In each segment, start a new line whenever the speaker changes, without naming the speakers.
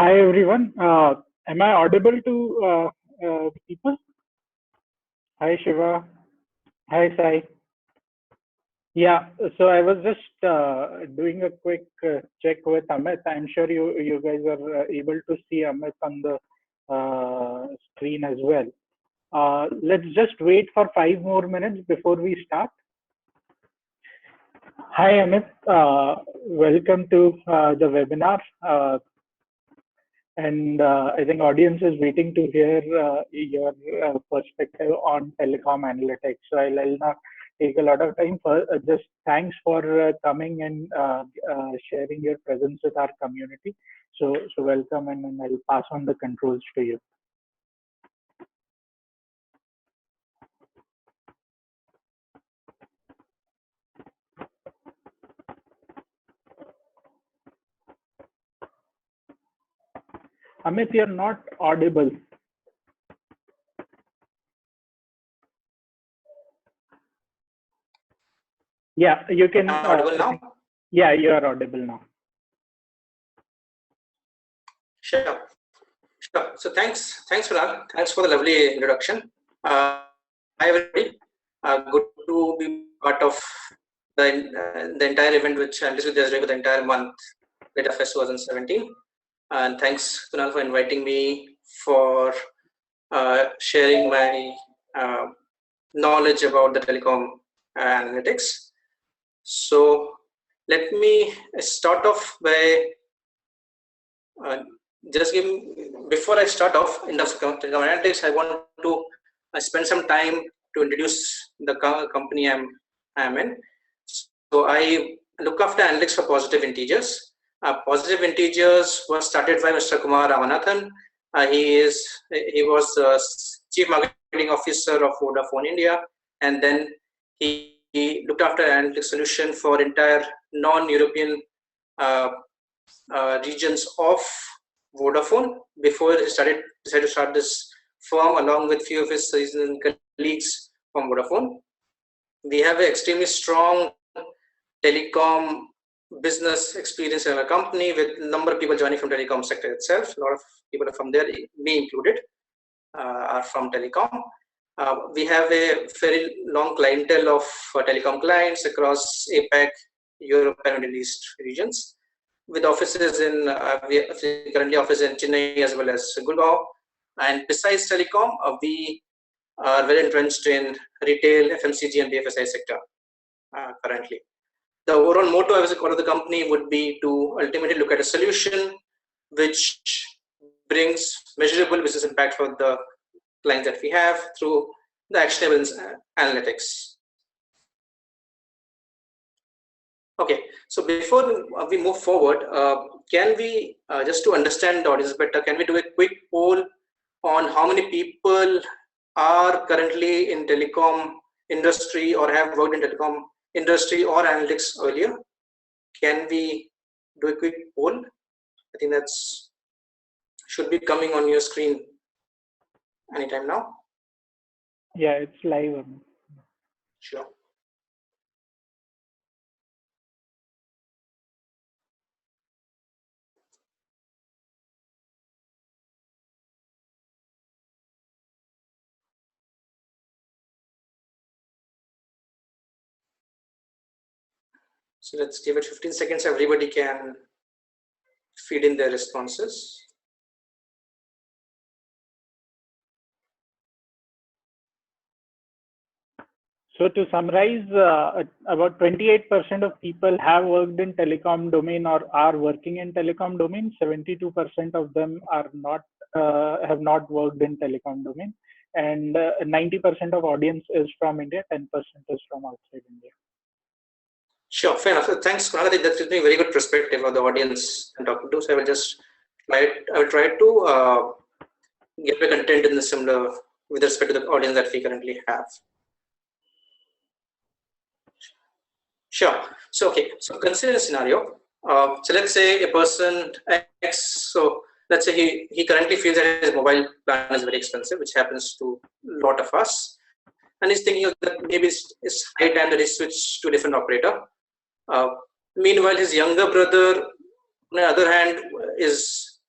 Hi everyone. Am I audible to people? Hi Shiva. Hi Sai. Yeah. So I was just doing a quick check with Amit. I'm sure you guys are able to see Amit on the screen as well. Let's just wait for 5 more minutes before we start. Hi Amit. Welcome to the webinar. And I think audience is waiting to hear your perspective on telecom analytics. So I'll not take a lot of time. For just thanks for coming and sharing your presence with our community. So welcome, and I'll pass on the controls to you. Amit, you're not audible. Yeah, you can.
Audible now?
Yeah, you are audible now.
Sure. So thanks for that. Thanks for the lovely introduction. Hi everybody. Good to be part of the entire event, which I'm just doing for the entire month, Data Fest 2017. And thanks, Kunal, for inviting me for sharing my knowledge about the telecom analytics. So let me start off by before I start off in terms of telecom analytics, I want to spend some time to introduce the company I'm in. So I look after analytics for positive integers. Positive integers was started by Mr. Kumar Ramanathan. He was Chief Marketing Officer of Vodafone India, and then he looked after analytics solution for entire non-European regions of Vodafone before he decided to start this firm along with few of his seasoned colleagues from Vodafone. We have an extremely strong telecom business experience in our company with a number of people joining from telecom sector itself. A lot of people are from there, me included, are from telecom. We have a very long clientele of telecom clients across APAC, Europe, and Middle East regions, with offices in we currently office in Chennai as well as Gurgaon. And besides telecom, we are very entrenched in retail, FMCG, and BFSI sector currently. The overall motto as a core of the company would be to ultimately look at a solution which brings measurable business impact for the clients that we have through the actionable analytics. Okay, so before we move forward, can we, just to understand the audience better, can we do a quick poll on how many people are currently in telecom industry or have worked in telecom industry or analytics earlier? Can we do a quick poll? I think that's should be coming on your screen anytime now.
Yeah, it's live.
Sure. So let's give it 15 seconds. Everybody can feed in their responses.
So to summarize, about 28% of people have worked in telecom domain or are working in telecom domain. 72% of them are not have not worked in telecom domain, and 90% of audience is from India. 10% is from outside India.
Sure, fair enough. Thanks, Kunal. That gives me a very good perspective of the audience I'm talking to. So I will just try to get the content in the similar with respect to the audience that we currently have. Sure. So okay. So consider a scenario. So let's say a person X. So let's say he currently feels that his mobile plan is very expensive, which happens to a lot of us, and he's thinking that maybe it's high time that he switch to a different operator. Meanwhile, his younger brother, on the other hand, is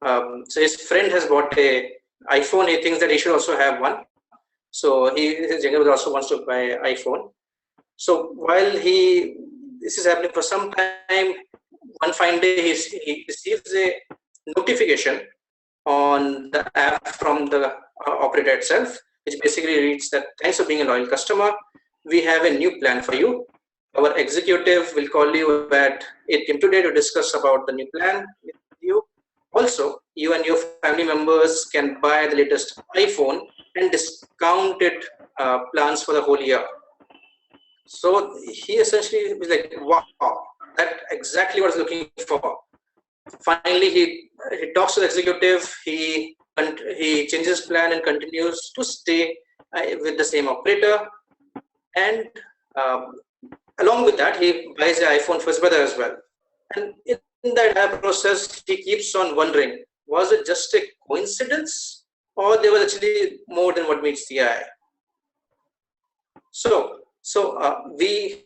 So his friend has bought a iPhone. He thinks that he should also have one. So his younger brother also wants to buy an iPhone. So while this is happening for some time, one fine day he receives a notification on the app from the operator itself, which basically reads that thanks for being a loyal customer. We have a new plan for you. Our executive will call you at 8 p.m. today to discuss about the new plan with you. Also, you and your family members can buy the latest iPhone and discounted plans for the whole year. So he essentially was like, wow, that exactly what I was looking for. Finally, he talks to the executive. He changes plan and continues to stay with the same operator. And along with that, he buys the iPhone for his brother as well. And in that process, he keeps on wondering, was it just a coincidence, or there was actually more than what meets the eye? So a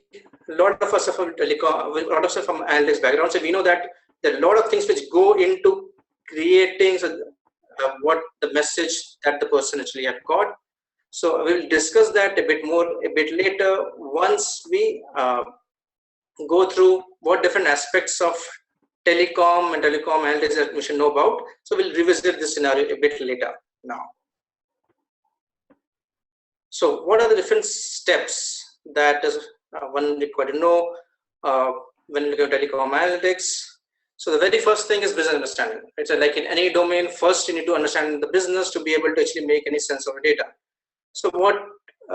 lot of us are from telecom, a lot of us are from analytics background, so we know that there are a lot of things which go into creating what the message that the person actually had got. So we will discuss that a bit later once we go through what different aspects of telecom and telecom analytics that we should know about. So we'll revisit this scenario a bit later now. So what are the different steps that is one required to know when looking at telecom analytics? So the very first thing is business understanding. It's like in any domain, first you need to understand the business to be able to actually make any sense of the data. So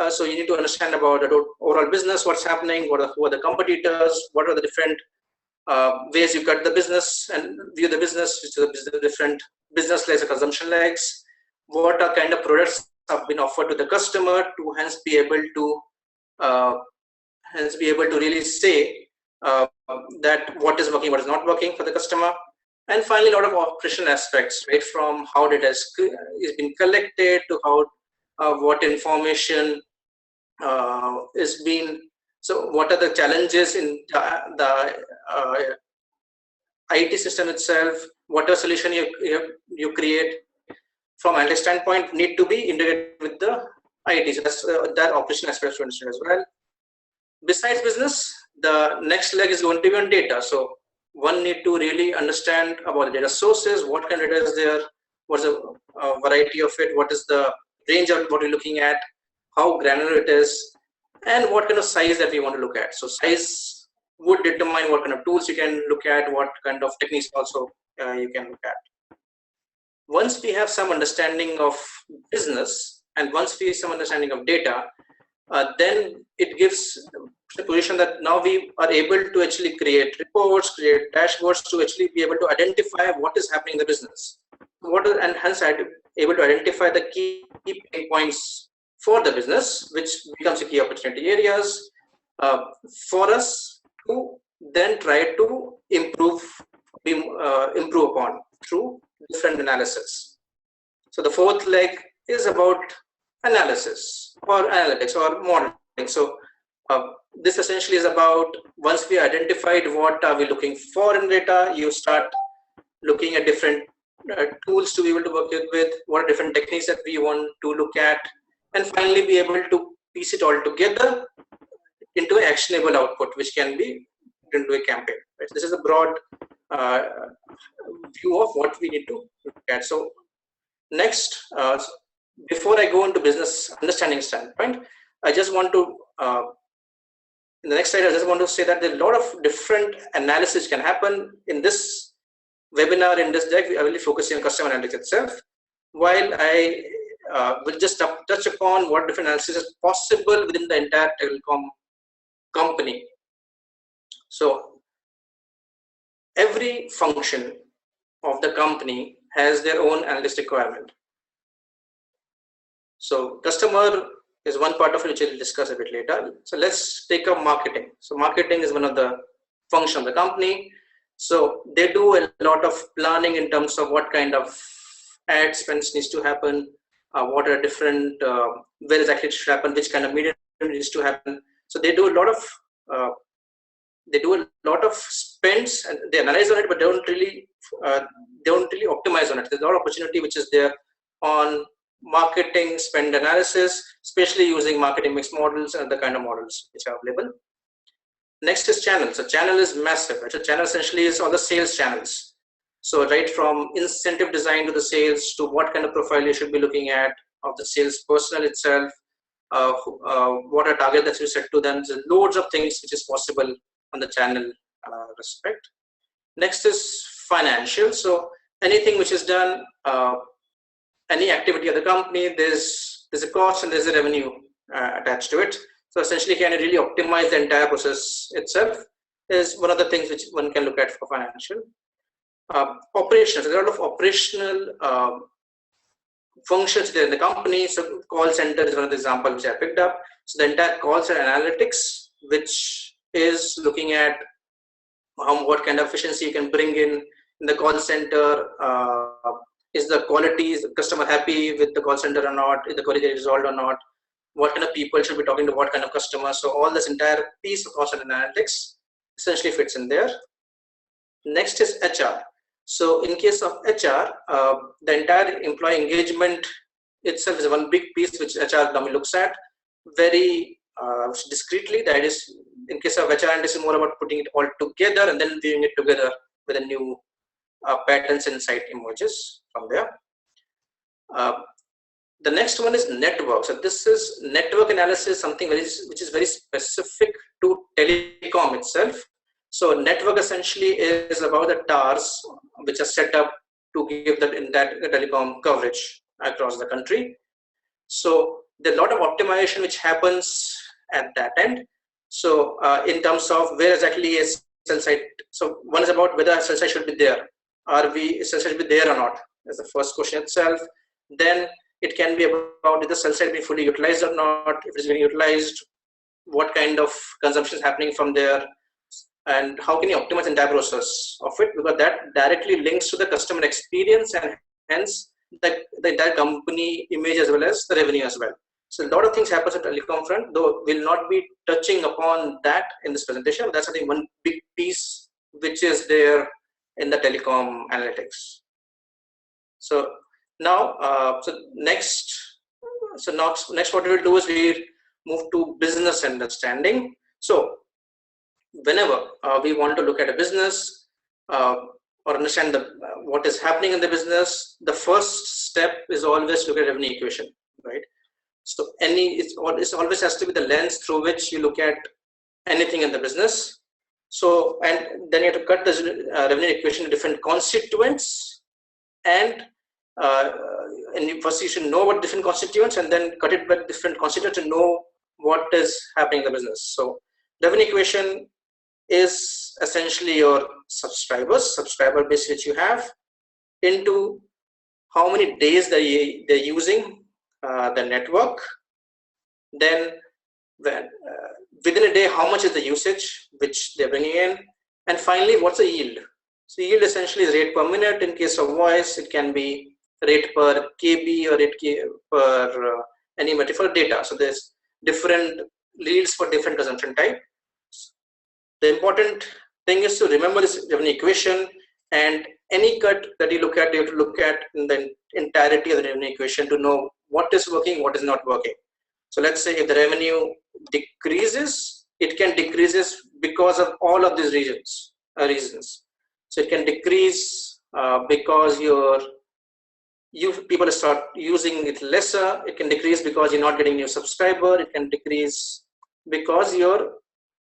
so you need to understand about the overall business, what's happening, who are the competitors, what are the different ways you cut the business and view the business, which are the different business legs or consumption legs, what are kind of products have been offered to the customer to hence be able to really say that what is working, what is not working for the customer. And finally, a lot of operational aspects, right, from how data is being collected to how what information is being. So what are the challenges in the IT system itself? What a solution you create from an analytics standpoint need to be integrated with the IT. So that's that operational aspect to understand as well. Besides business, the next leg is going to be on data. So one need to really understand about the data sources, what kind of data is there, what's the variety of it, what is the range of what we're looking at, how granular it is, and what kind of size that we want to look at. So size would determine what kind of tools you can look at, what kind of techniques also you can look at. Once we have some understanding of business and once we have some understanding of data, then it gives the position that now we are able to actually create reports, create dashboards to actually be able to identify what is happening in the business. And hence able to identify the key pain points for the business, which becomes a key opportunity areas for us to then try to improve upon through different analysis. So the fourth leg is about analysis or analytics or modeling. So this essentially is about once we identified what are we looking for in data, you start looking at different tools to be able to work with, what are different techniques that we want to look at, and finally be able to piece it all together into an actionable output, which can be into a campaign. Right? This is a broad view of what we need to look at. So next, before I go into business understanding standpoint, I just want to, in the next slide, I just want to say that there are a lot of different analysis can happen in this webinar. In this deck, we are really focusing on customer analytics itself, while I will just touch upon what different analysis is possible within the entire telecom company. So every function of the company has their own analytics requirement. So customer is one part of it, which we'll discuss a bit later. So let's take up marketing. So marketing is one of the functions of the company. So they do a lot of planning in terms of what kind of ad spends needs to happen, what are different, where exactly it should happen, which kind of media needs to happen. So they do a lot of spends and they analyze on it, but don't really don't really optimize on it. There's a lot of opportunity which is there on marketing spend analysis, especially using marketing mix models and the kind of models which are available. Next is channel. So channel is massive. Right? So channel essentially is all the sales channels. So right from incentive design to the sales to what kind of profile you should be looking at of the sales personnel itself, what are target that you set to them. There's loads of things which is possible on the channel respect. Next is financial. So anything which is done, any activity of the company, there's a cost and there's a revenue attached to it. So essentially, can you really optimize the entire process itself is one of the things which one can look at for financial. Operations, there are a lot of operational functions there in the company. So call center is one of the examples which I picked up. So the entire call center analytics, which is looking at what kind of efficiency you can bring in the call center. Is the quality, is the customer happy with the call center or not? Is the query resolved or not? What kind of people should be talking to what kind of customers? So all this entire piece of cost and analytics essentially fits in there. Next is HR. So in case of HR, the entire employee engagement itself is one big piece which HR normally looks at very discreetly. That is, in case of HR, this is more about putting it all together and then viewing it together with a new patterns insight emerges from there. The next one is network. So this is network analysis, something which is very specific to telecom itself. So network essentially is about the towers which are set up to give that telecom coverage across the country. So there's a lot of optimization which happens at that end. So in terms of where exactly is cell site. So one is about whether a cell site should be there. Are we cell site should be there or not? That's the first question itself. Then it can be about if the cell site being fully utilized or not. If it's being utilized, what kind of consumption is happening from there, and how can you optimize the entire process of it, because that directly links to the customer experience and hence the entire company image as well as the revenue as well. So a lot of things happens at telecom front, though we'll not be touching upon that in this presentation. That's I think one big piece which is there in the telecom analytics. So now, next what we will do is we move to business understanding. So whenever we want to look at a business or understand what is happening in the business, the first step is always look at revenue equation, right? So it always has to be the lens through which you look at anything in the business. So and then you have to cut the revenue equation into different constituents, and first you should know what different constituents, and then cut it by different constituents to know what is happening in the business. So revenue equation is essentially your subscriber base which you have, into how many days they're using the network, then within a day how much is the usage which they're bringing in, and finally what's the yield. So yield essentially is rate per minute. In case of voice, it can be rate per KB or rate per any metric for data. So there's different yields for different consumption type. The important thing is to remember this revenue equation, and any cut that you look at, you have to look at in the entirety of the revenue equation to know what is working, what is not working. So let's say if the revenue decreases, it can decreases because of all of these reasons. So it can decrease because people start using it lesser. It can decrease because you're not getting new subscriber. It can decrease because your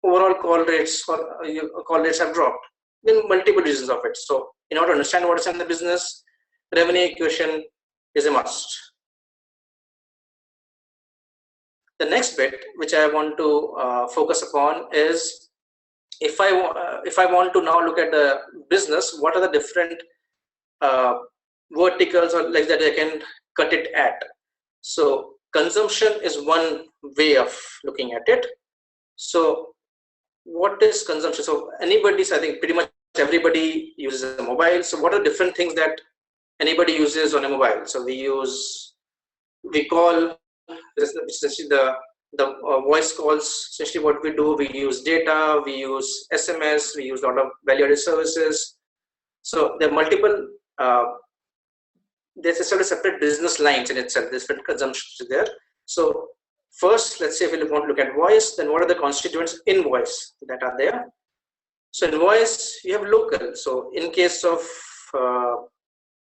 overall call rates have dropped. Then multiple reasons of it. So in order to understand what is in the business, revenue equation is a must. The next bit which I want to focus upon is if I want to now look at the business, what are the different verticals or like that I can cut it at. So consumption is one way of looking at it. So what is consumption? So I think pretty much everybody uses a mobile. So what are different things that anybody uses on a mobile? So we call, essentially the voice calls. Essentially what we do, we use data, we use SMS, we use a lot of value-added services. So there are multiple, there's a sort of separate business lines in itself, different consumptions there. So first, let's say if we want to look at voice, then what are the constituents in voice that are there? So in voice, you have local. So in case of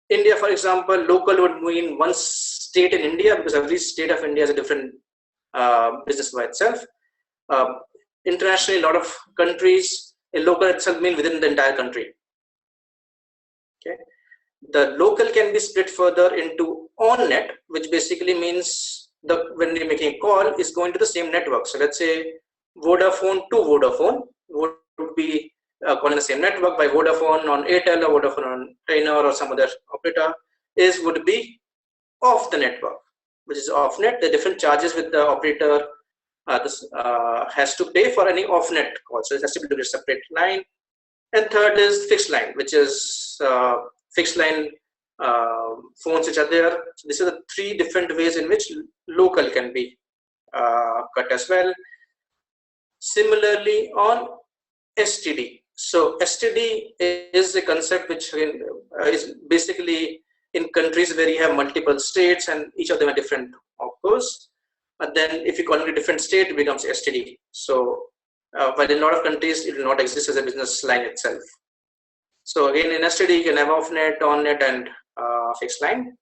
India, for example, local would mean one state in India, because every state of India has a different business by itself. Internationally, a lot of countries, a local itself means within the entire country. Okay, the local can be split further into on-net, which basically means when you're making a call is going to the same network. So let's say Vodafone to Vodafone would be calling the same network. By Vodafone on Airtel or Vodafone on Trainer or some other operator would be off the network, which is off-net. The different charges with the operator has to pay for any off-net call. So it has to be a separate line. And third is fixed line, which is fixed line phones which are there. So these are the three different ways in which local can be cut as well. Similarly on STD. So STD is a concept which is basically in countries where you have multiple states and each of them are different opcos. But then if you call it a different state, it becomes STD. So but in a lot of countries, it will not exist as a business line itself. So again, in STD, you can have off-net, on-net, and fixed line.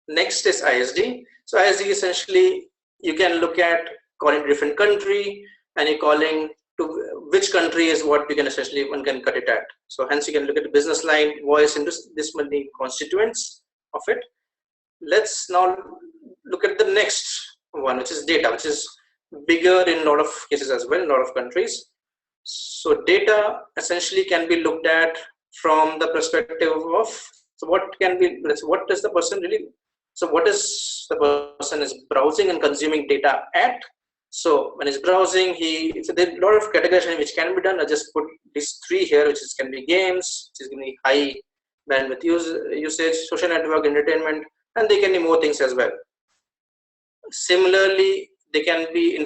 Next is ISD. So ISD essentially, you can look at calling different country, and you're calling to which country is what we can essentially one can cut it at. So hence you can look at the business line voice into this many constituents of it. Let's now look at the next one, which is data, which is bigger in a lot of cases as well, in a lot of countries. So data essentially can be looked at from the perspective of, so what can be, what does the person really, so what is the person is browsing and consuming data at. So when he's browsing, so there are a lot of categorization which can be done. I just put these three here, which is can be games, which is going to be high bandwidth usage, social network, entertainment, and they can be more things as well. Similarly, they can be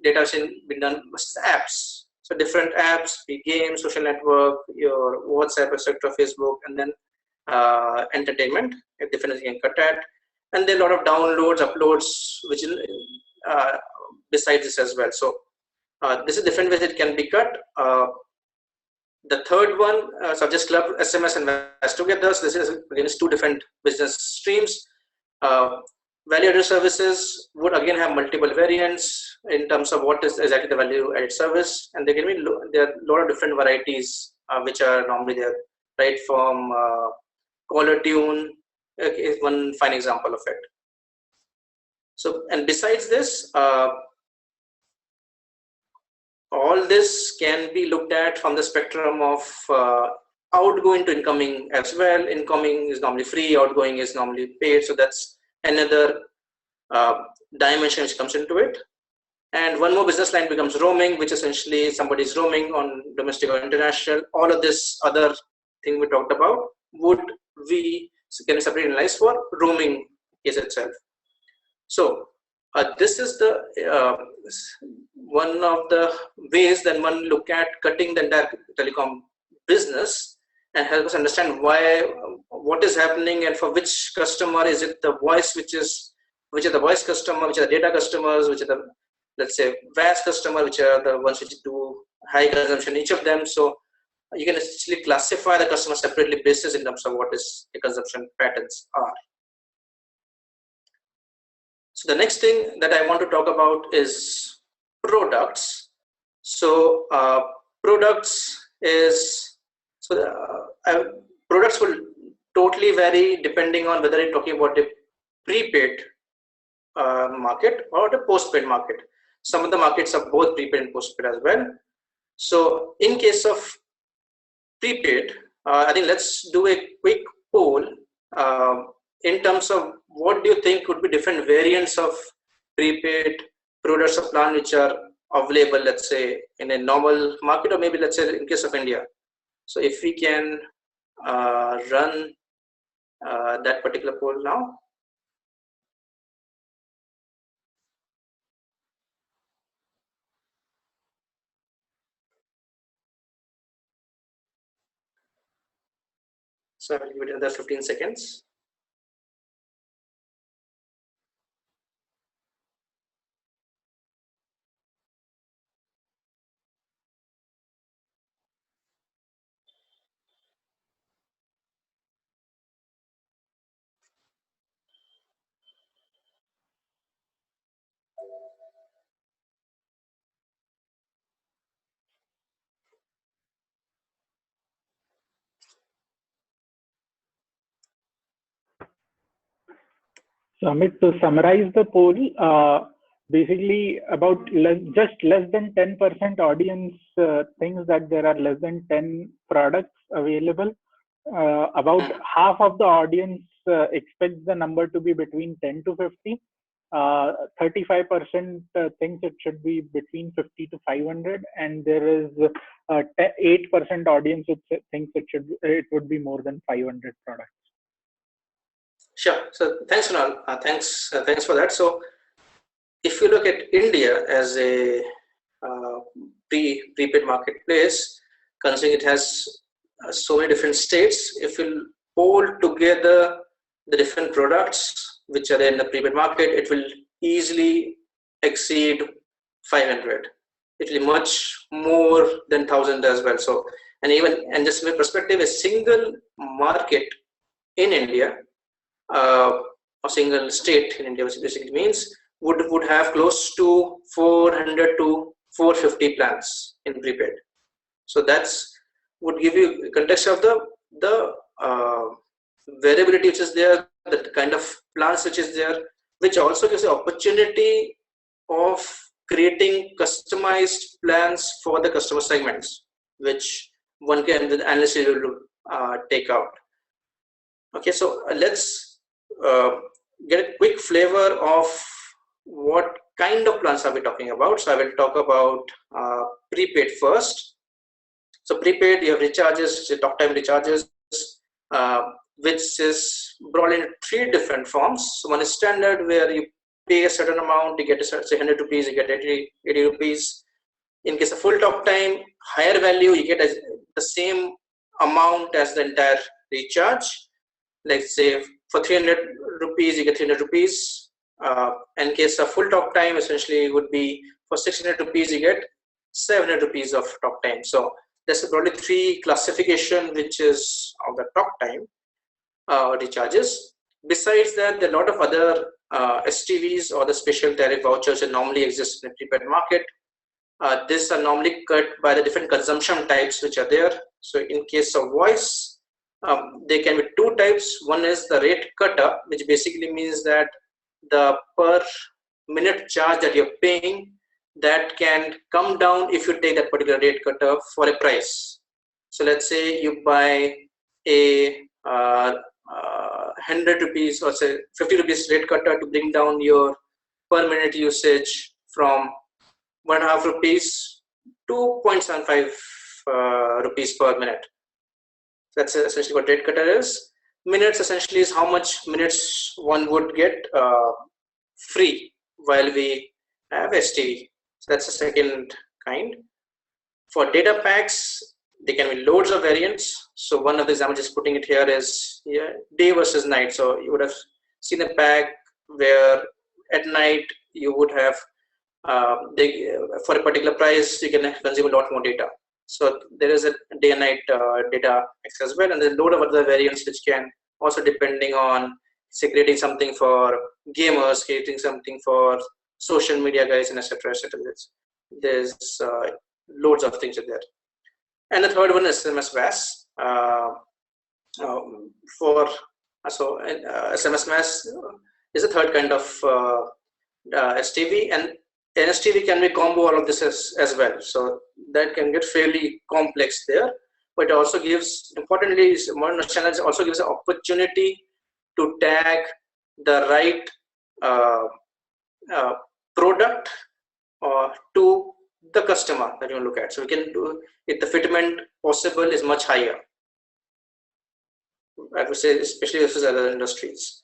data be done with apps. So different apps, be games, social network, your WhatsApp, etc., Facebook, and then entertainment. Different you can cut at, and then a lot of downloads, uploads, which is besides this as well. So this is different ways it can be cut. The third one, so I've just clubbed SMS and VAS together. So this is again two different business streams. Value-added services would again have multiple variants in terms of what is exactly the value-added service, and there are a lot of different varieties which are normally there, right? From caller tune is one fine example of it. So, and besides this, all this can be looked at from the spectrum of outgoing to incoming as well. Incoming is normally free, outgoing is normally paid. So that's another dimension which comes into it. And one more business line becomes roaming, which essentially somebody is roaming on domestic or international. All of this other thing we talked about would we can separately analyze for roaming case itself. So this is the one of the ways that one look at cutting the entire telecom business and help us understand what is happening, and for which customer is it the voice, which are the voice customer, which are the data customers, which are the, let's say, VAS customer, which are the ones which do high consumption, each of them. So you can actually classify the customer separately basis in terms of what is the consumption patterns are. So the next thing that I want to talk about is products. So products will totally vary depending on whether you're talking about a prepaid market or the postpaid market. Some of the markets are both prepaid and postpaid as well. So in case of prepaid, I think let's do a quick poll in terms of what do you think could be different variants of prepaid products or plan which are available, let's say, in a normal market, or maybe let's say in case of India. So if we can run that particular poll now. So I will give it another 15 seconds.
So, Amit, to summarize the poll, basically about just less than 10% audience thinks that there are less than 10 products available. About half of the audience expects the number to be between 10 to 50. 35% thinks it should be between 50 to 500, and there is 8% audience which thinks it would be more than 500 products.
Sure. So thanks, Kunal. Thanks for that. So if you look at India as a prepaid marketplace, considering it has so many different states, if you pull together the different products which are in the prepaid market, it will easily exceed 500. It will be much more than 1,000 as well. So, and just from a perspective, a single market in India, a single state in India, which basically means would have close to 400 to 450 plans in prepaid. So that's would give you context of the variability which is there, the kind of plans which is there, which also gives the opportunity of creating customized plans for the customer segments, which one can the analyst will take out. Okay, so let's get a quick flavor of what kind of plans are we talking about. So I will talk about prepaid first. So prepaid, you have recharges, talk time recharges, which is brought in 3 different forms. So one is standard, where you pay a certain amount, you get say 100 rupees, you get 80 rupees. In case of full talk time, higher value, you get the same amount as the entire recharge. Let's say for 300 rupees, you get 300 rupees. In case of full talk time, essentially would be for 600 rupees, you get 700 rupees of talk time. So there's probably 3 classification which is of the talk time recharges. Besides that, there are a lot of other STVs or the special tariff vouchers that normally exist in the prepaid market. These are normally cut by the different consumption types which are there. So in case of voice, there can be 2 types. One is the rate cutter, which basically means that the per minute charge that you're paying, that can come down if you take that particular rate cutter for a price. So let's say you buy a 100 rupees or say 50 rupees rate cutter to bring down your per minute usage from 1.5 rupees to 0.75 rupees per minute. That's essentially what rate cutter is. Minutes essentially is how much minutes one would get free while we have STV. So that's the second kind. For data packs, there can be loads of variants. So one of the examples just putting it here is day versus night. So you would have seen a pack where at night you would have for a particular price you can consume a lot more data. So there is a day and night data access as well, and there's a load of other variants which can also, depending on say creating something for gamers, creating something for social media guys, and etc. etc. There's loads of things in there. And the third one is SMS VAS. SMS VAS is a third kind of STV, and NSTV can be combo all of this as well. So that can get fairly complex there, but it also gives, importantly, modern channels also gives an opportunity to tag the right product to the customer that you look at. So we can do if the fitment possible is much higher, I would say, especially versus other industries.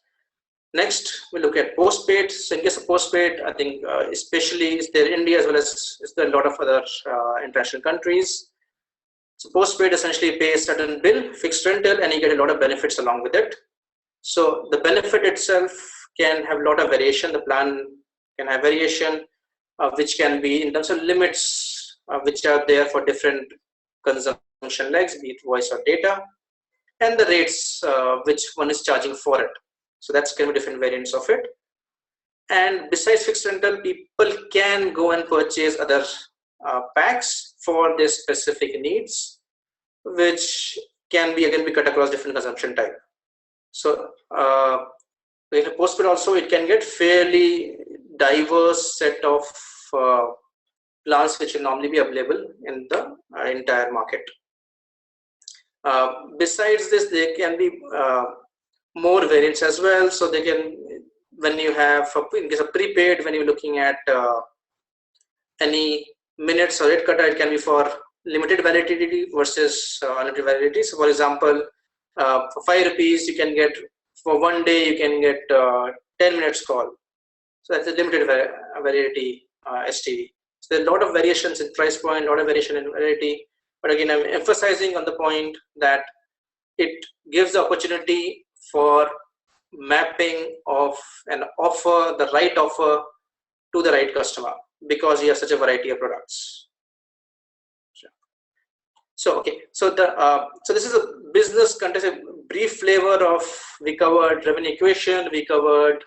Next, we look at postpaid. So in case of postpaid, I think especially is there in India as well as is there a lot of other international countries. So postpaid essentially pays certain bill, fixed rental, and you get a lot of benefits along with it. So the benefit itself can have a lot of variation. The plan can have variation, which can be in terms of limits, which are there for different consumption legs, be it voice or data, and the rates which one is charging for it. So that's kind of different variants of it. And besides fixed rental, people can go and purchase other packs for their specific needs, which can be again be cut across different consumption type. So in a postpaid also, it can get fairly diverse set of plans which will normally be available in the entire market. Besides this, there can be more variants as well. So they can, when you have, in case of prepaid, when you're looking at any minutes or rate cutter, it can be for limited validity versus unlimited validity. So for example, for 5 rupees, you can get, for 1 day, you can get 10 minutes call. So that's a limited validity STV. So there are a lot of variations in price point, a lot of variation in validity. But again, I'm emphasizing on the point that it gives the opportunity for mapping of an offer, the right offer to the right customer, because you have such a variety of products. So okay, so so this is a business context, a brief flavor of, we covered revenue equation, we covered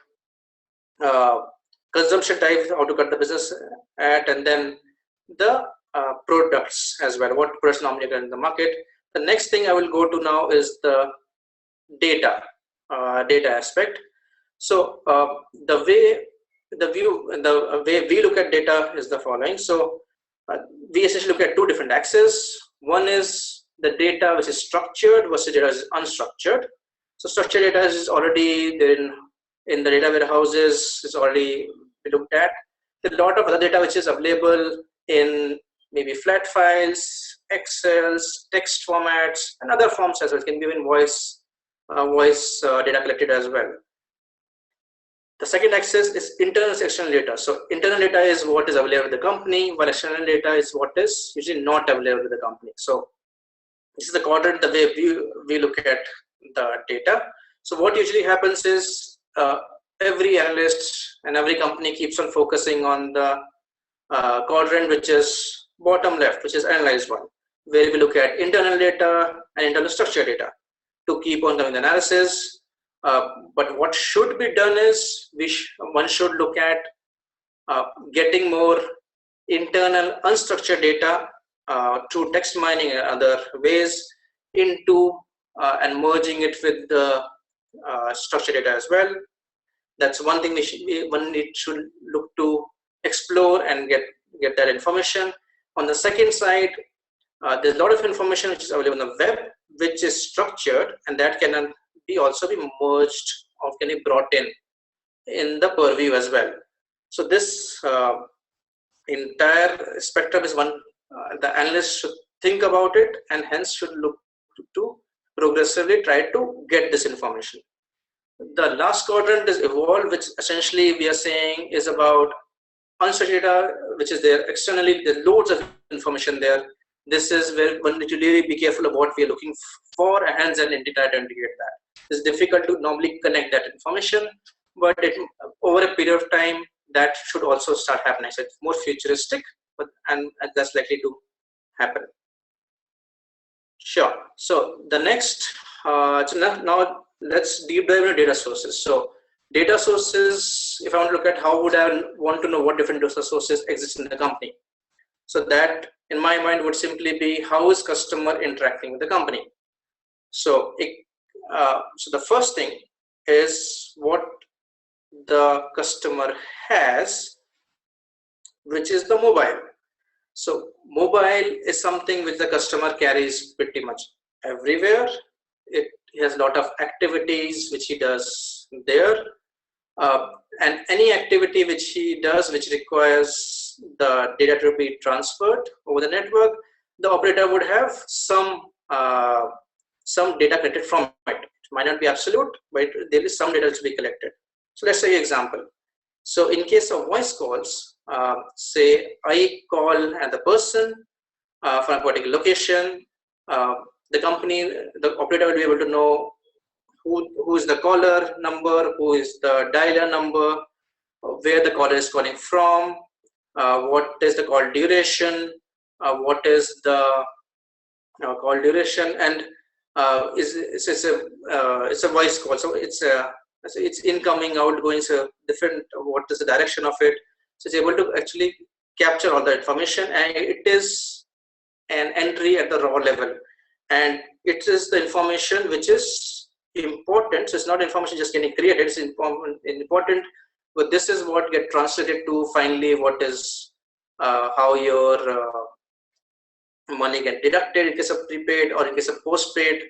consumption types, how to cut the business at, and then the products as well, what products normally are in the market. The next thing I will go to now is the data aspect. So the way we look at data is the following. So we essentially look at two different axes. One is the data which is structured versus data is unstructured. So structured data is already there in the data warehouses, is already looked at. There's a lot of other data which is available in maybe flat files, Excels, text formats, and other forms as well. It can be even voice data collected as well. The second axis is internal external data. So internal data is what is available with the company, while external data is what is usually not available with the company. So this is the quadrant, the way we look at the data. So what usually happens is every analyst and every company keeps on focusing on the quadrant which is bottom left, which is analyzed one, where we look at internal data and internal structured data to keep on doing the analysis. But what should be done is one should look at getting more internal unstructured data through text mining and other ways into and merging it with the structured data as well. That's one thing one should look to explore and get that information. On the second side, there's a lot of information which is available on the web, which is structured, and that can also be merged or can be brought in the purview as well. So this entire spectrum is one the analyst should think about it, and hence should look to progressively try to get this information. The last quadrant is evolve, which essentially we are saying is about unstructured data, which is there externally. There's loads of information there. This is where one need to really be careful of what we are looking for, and hence an entity to integrate that. It's difficult to normally connect that information, but over a period of time, that should also start happening. So it's more futuristic, and that's likely to happen. Sure. So the next, so now let's deep dive into data sources. So data sources, if I want to look at how would I want to know what different data sources exist in the company. So that in my mind would simply be, how is customer interacting with the company? So so the first thing is what the customer has, which is the mobile. So mobile is something which the customer carries pretty much everywhere. It has a lot of activities which he does there, and any activity which he does which requires the data to be transferred over the network, the operator would have some data collected from it. It might not be absolute, but there is some data to be collected. So let's say an example. So in case of voice calls, say I call the person from a particular location, the operator will be able to know who is the caller number, who is the dialer number, where the caller is calling from, what is the call duration, what is the call duration, and it's a voice call, so it's incoming, outgoing, so different, what is the direction of it. So it's able to actually capture all the information, and it is an entry at the raw level, and it is the information which is important. So it's not information just getting created, it's important, but this is what get translated to finally what is how your money get deducted in case of prepaid or in case of postpaid,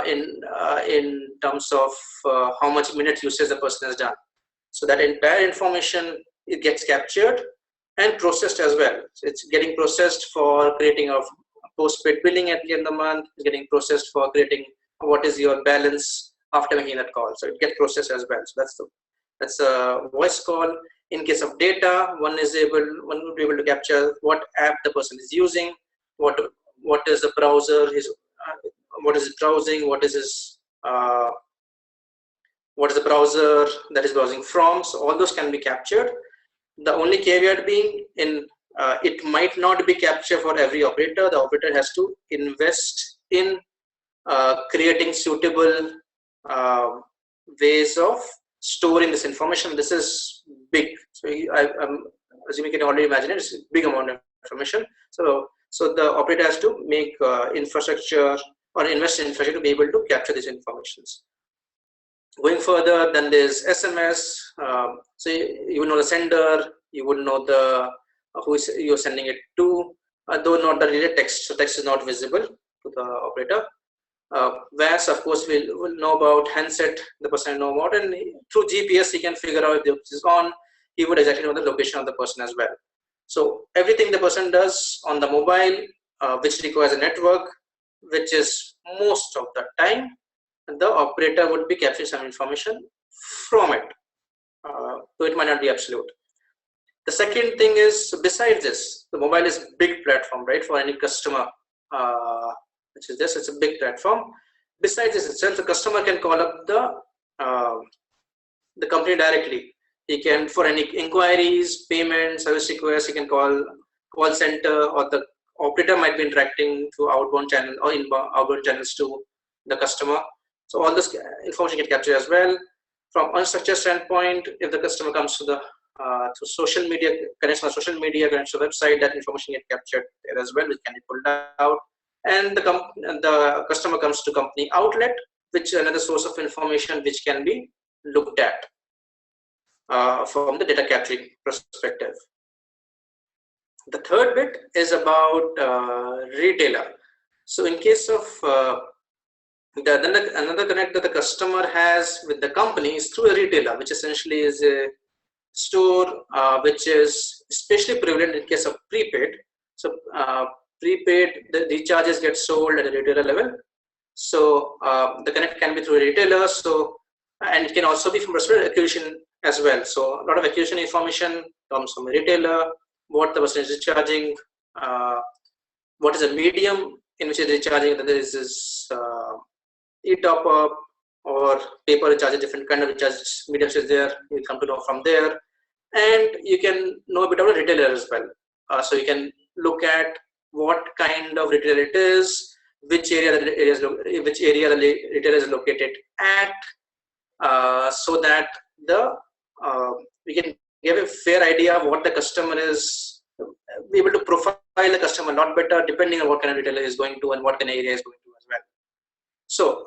in terms of how much minute usage the person has done. So that entire information, it gets captured and processed as well. So it's getting processed for creating of postpaid billing at the end of the month, it's getting processed for creating what is your balance after making that call. So it gets processed as well. So that's a voice call. In case of data, one would be able to capture what app the person is using, what is the browser, what is it browsing, what is the browser that is browsing from. So all those can be captured. The only caveat being it might not be captured for every operator. The operator has to invest in creating suitable ways of storing this information. This is big. So I'm assuming you can already imagine it, it's a big amount of information. So the operator has to make infrastructure or invest in infrastructure to be able to capture these informations. Going further, then there's SMS. So you would know the sender, you would know the who is you're sending it to, though not the related text. So text is not visible to the operator. VAS, of course, will know about handset, the person will know about, and through GPS he can figure out if this is on. He would exactly know the location of the person as well. So everything the person does on the mobile, which requires a network, which is most of the time, the operator would be capturing some information from it, so it might not be absolute. The second thing is, besides this, the mobile is big platform, right, for any customer, which is this, it's a big platform. Besides this itself, the customer can call up the company directly. He can, for any inquiries, payments, service requests, he can call center, or the operator might be interacting through outbound channel or outbound channels to the customer. So all this information get captured as well. From unstructured standpoint, if the customer comes to the to social media, connects on social media, connects to the website, that information get captured there as well, which can be pulled out. And the customer comes to company outlet, which is another source of information which can be looked at from the data capturing perspective. The third bit is about retailer. So in case of another connect that the customer has with the company is through a retailer, which essentially is a store, which is especially prevalent in case of prepaid. So prepaid, the recharges get sold at a retailer level. So the connect can be through a retailer. So, and it can also be from acquisition as well. So a lot of acquisition information comes from a retailer, what the person is recharging, what is the medium in which it is recharging, whether this is e-top up or paper recharge, different kind of recharge mediums is there. You come to know from there, and you can know a bit about the retailer as well. So you can look at what kind of retailer it is, which area the retailer is located at, so that we can give a fair idea of what the customer is, be able to profile the customer a lot better depending on what kind of retailer is going to and what kind of area is going to as well. So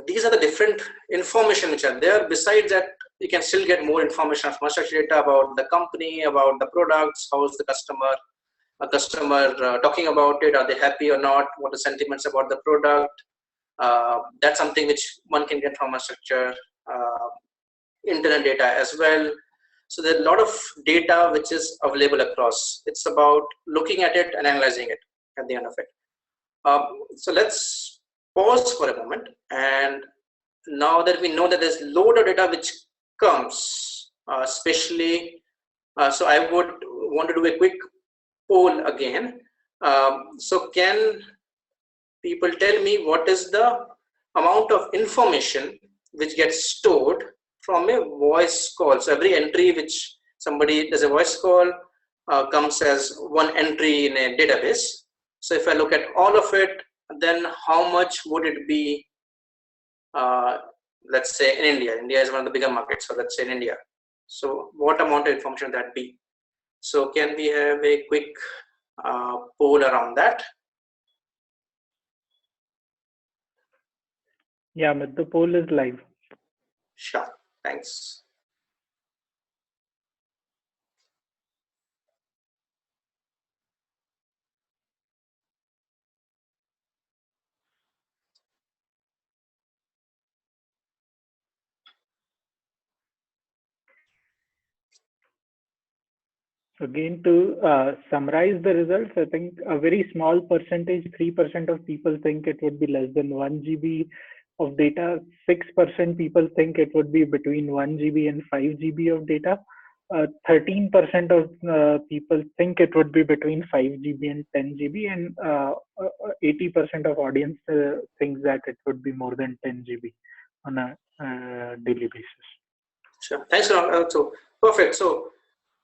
these are the different information which are there. Besides that, you can still get more information from unstructured data about the company, about the products, how is the customer talking about it, are they happy or not, what are the sentiments about the product. That's something which one can get from unstructured internet data as well. So there's a lot of data which is available across. It's about looking at it and analyzing it at the end of it. So let's pause for a moment. And now that we know that there's a load of data which comes, especially, so I would want to do a quick poll again. So can people tell me what is the amount of information which gets stored from a voice call. So every entry which somebody does a voice call comes as one entry in a database. So if I look at all of it, then how much would it be, let's say in India? India is one of the bigger markets, so let's say in India. So what amount of information would that be? So can we have a quick poll around that?
Yeah, but the poll is live.
Sure, thanks.
Again, to summarize the results, I think a very small percentage, 3% of people think it would be less than 1 GB of data. 6% people think it would be between 1 GB and 5 GB of data. 13% of people think it would be between 5 GB and 10 GB, and 80% of audience thinks that it would be more than 10 GB on a daily basis.
Sure, thanks, Ram. So perfect. So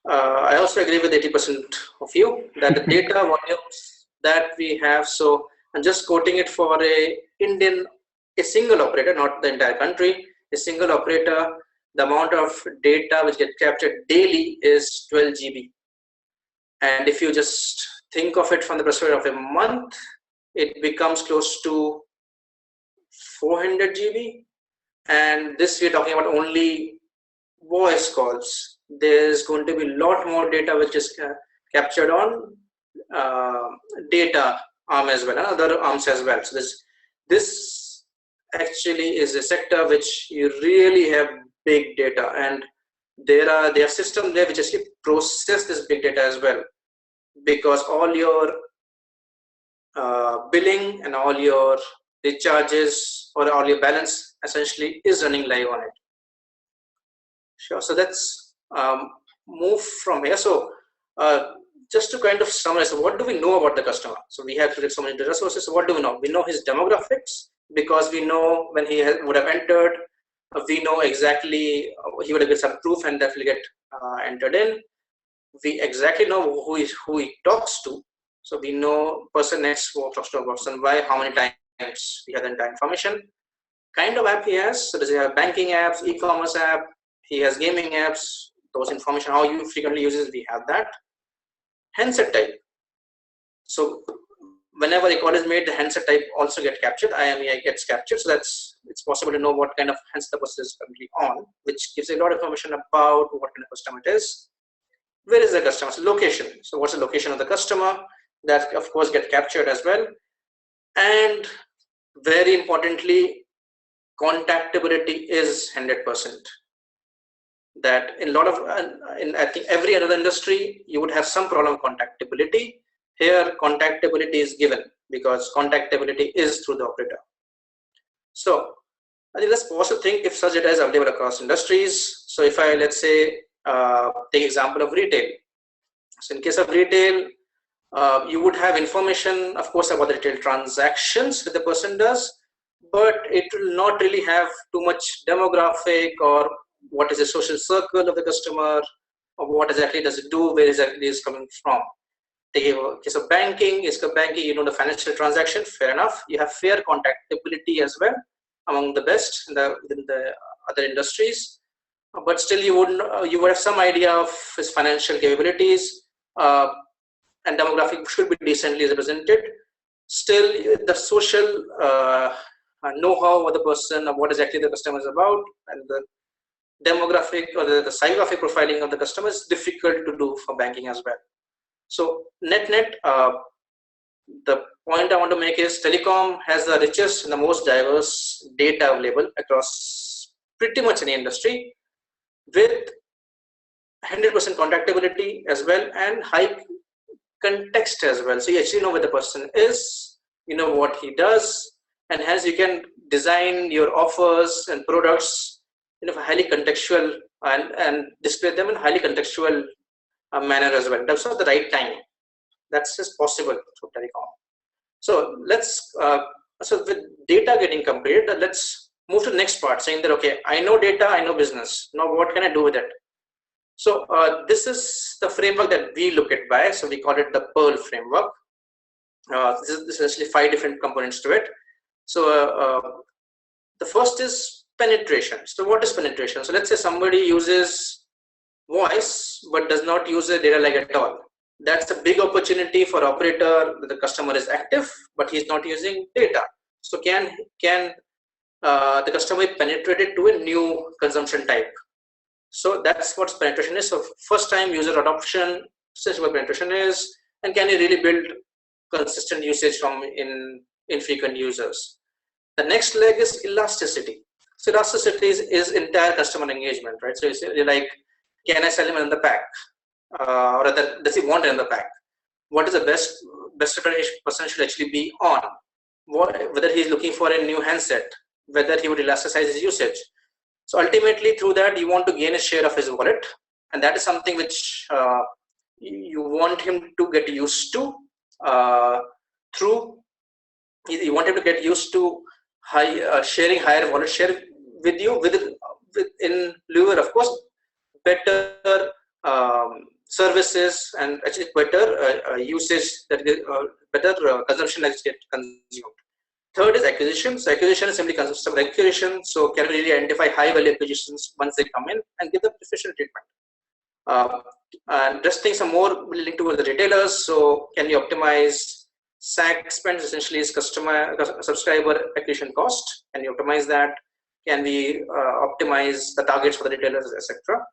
I also agree with 80% of you that the data volumes that we have. So I'm just quoting it for a single operator, not the entire country, a single operator. The amount of data which gets captured daily is 12 GB. And if you just think of it from the perspective of a month, it becomes close to 400 GB. And this we're talking about only voice calls. There's going to be a lot more data which is captured on data arm as well, and other arms as well. So this actually is a sector which you really have big data, and there are systems there which actually process this big data as well, because all your billing and all your recharges or all your balance essentially is running live on it. Sure. So let's move from here. So just to kind of summarize, what do we know about the customer? So we have so many data sources. So what do we know? We know his demographics because we know when he would have entered. We know exactly he would have get some proof and that will get entered in. We exactly know who he talks to. So we know person X who talks to a person Y, how many times we have the entire information. Kind of app he has. So does he have banking apps, e-commerce app? He has gaming apps. Those information, how you frequently uses, we have that. Handset type. So whenever a call is made, the handset type also get captured. IMEI gets captured. So it's possible to know what kind of handset the person is currently on, which gives a lot of information about what kind of customer it is. Where is the customer's location? So what's the location of the customer? That of course get captured as well. And very importantly, contactability is 100%. That in a lot of, I think every other industry, you would have some problem with contactability. Here, contactability is given because contactability is through the operator. So I think let's also think if such data is available across industries. So if I, let's say, take example of retail. So in case of retail, you would have information, of course, about the retail transactions that the person does, but it will not really have too much demographic or what is the social circle of the customer, or what exactly does it do, where exactly is coming from. Take a case of banking, you know the financial transaction, fair enough. You have fair contactability as well among the best within the other industries, but still you would have some idea of his financial capabilities, and demographic should be decently represented. Still, the social know-how of the person, of what exactly the customer is about, and the demographic or the psychographic profiling of the customer is difficult to do for banking as well. So net, the point I want to make is telecom has the richest and the most diverse data available across pretty much any industry, with 100% contactability as well and high context as well. So you actually know where the person is, you know what he does, and hence you can design your offers and products in a highly contextual and display them in highly contextual manner as well. That's not the right time. That's just possible through telecom. So let's so with data getting completed, let's move to the next part, saying that okay, I know data, I know business. Now what can I do with it? So this is the framework that we look at by. So we call it the Perl framework. This is essentially 5 different components to it. So the first is penetration. So what is penetration? So let's say somebody uses voice but does not use the data like at all. That's a big opportunity for operator. The customer is active but he's not using data. So can the customer be penetrated to a new consumption type? So that's what penetration is. So first time user adoption, essentially what penetration is, and can you really build consistent usage from infrequent users? The next leg is elasticity. So elasticity is entire customer engagement, right? So you're like, can I sell him another pack? Or rather, does he want another pack? What is the best person should actually be on? Whether he's looking for a new handset, whether he would elasticize his usage. So ultimately, through that, you want to gain a share of his wallet, and that is something which you want him to get used to. You want him to get used to sharing higher wallet share with you, in lieu of course better services and actually better usage that better consumption that get consumed. Third is acquisition. So acquisition is simply consists of acquisition. So can we really identify high value acquisitions once they come in and give them professional treatment? And just things are more linked to the retailers. So can we optimize SAC spends? Essentially is subscriber acquisition cost. Can you optimize that? Can we optimize the targets for the retailers, etc.?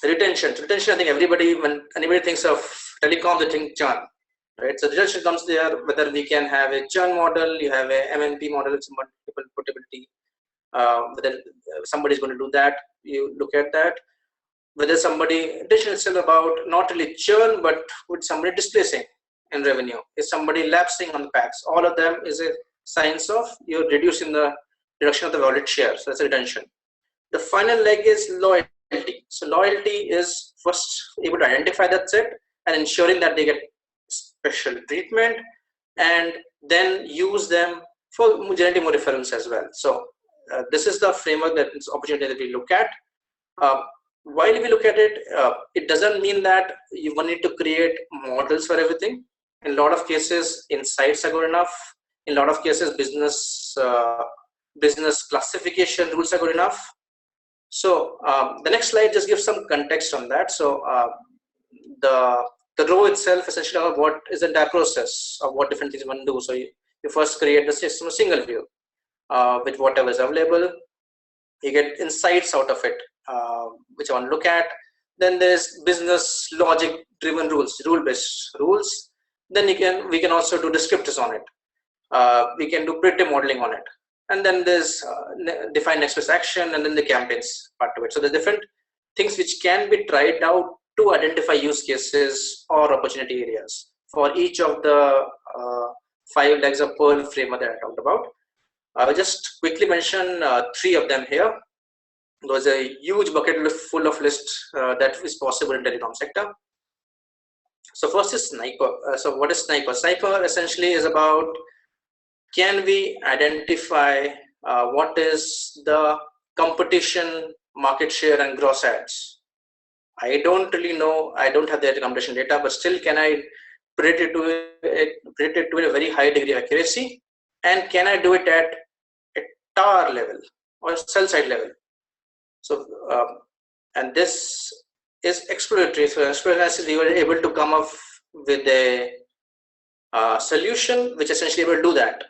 Retention. I think when anybody thinks of telecom, they think churn. Right, so retention comes there. Whether we can have a churn model, you have a MNP model, it's multiple portability. Whether somebody is going to do that, you look at that. Whether retention is still about not really churn, but with somebody displacing in revenue. Is somebody lapsing on the packs? All of them is a signs of you're reduction of the wallet share. So that's a retention. The final leg is loyalty. So loyalty is first able to identify that set and ensuring that they get special treatment, and then use them for generating more referrals as well. So this is the framework, that is opportunity that we look at. While we look at it, it doesn't mean that you need to create models for everything. In a lot of cases, insights are good enough. In a lot of cases, business classification rules are good enough. So the next slide just gives some context on that. So the row itself essentially what is the entire process of what different things one do. So you first create the system a single view with whatever is available. You get insights out of it, which I want to look at. Then there's business logic driven rules, rule-based rules. Then we can also do descriptors on it. We can do predictive modeling on it. And then there's define next best action, and then the campaigns part of it. So the different things which can be tried out to identify use cases or opportunity areas for each of the 5 legs of Perl framework that I talked about. I will just quickly mention 3 of them here. There's a huge bucket full of lists that is possible in the telecom sector. So first is sniper. So what is sniper? Sniper essentially is about, can we identify what is the competition, market share, and gross ads? I don't really know. I don't have the competition data, but still, can I predict it to a very high degree of accuracy? And can I do it at a tower level or cell site level? So, and this is exploratory. So, we were able to come up with a solution which essentially will do that.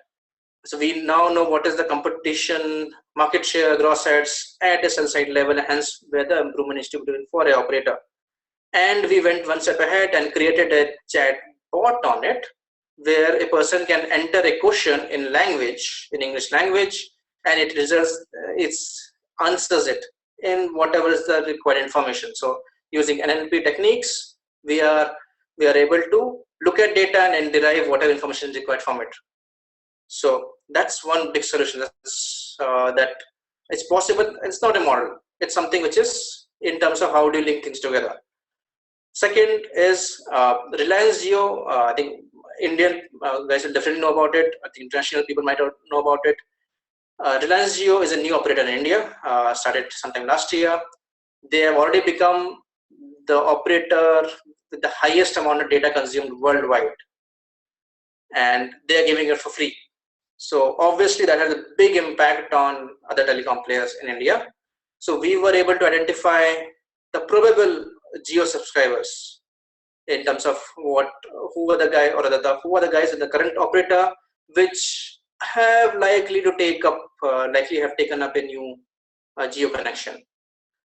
So we now know what is the competition, market share, gross ads at a cell site level, and hence where the improvement is to be done for an operator. And we went one step ahead and created a chat bot on it, where a person can enter a question in language, in English language, and it answers it in whatever is the required information. So using NLP techniques, we are able to look at data and derive whatever information is required from it. So that's one big solution. That it's possible. It's not a model. It's something which is in terms of how do you link things together. Second is Reliance Jio. I think Indian guys will definitely know about it. I think international people might not know about it. Reliance Jio is a new operator in India, started sometime last year. They have already become the operator with the highest amount of data consumed worldwide, and they are giving it for free. So obviously that has a big impact on other telecom players in India. So we were able to identify the probable Jio subscribers in terms of who are the guy or who are the guys in the current operator which have likely to take up have taken up a new Jio connection.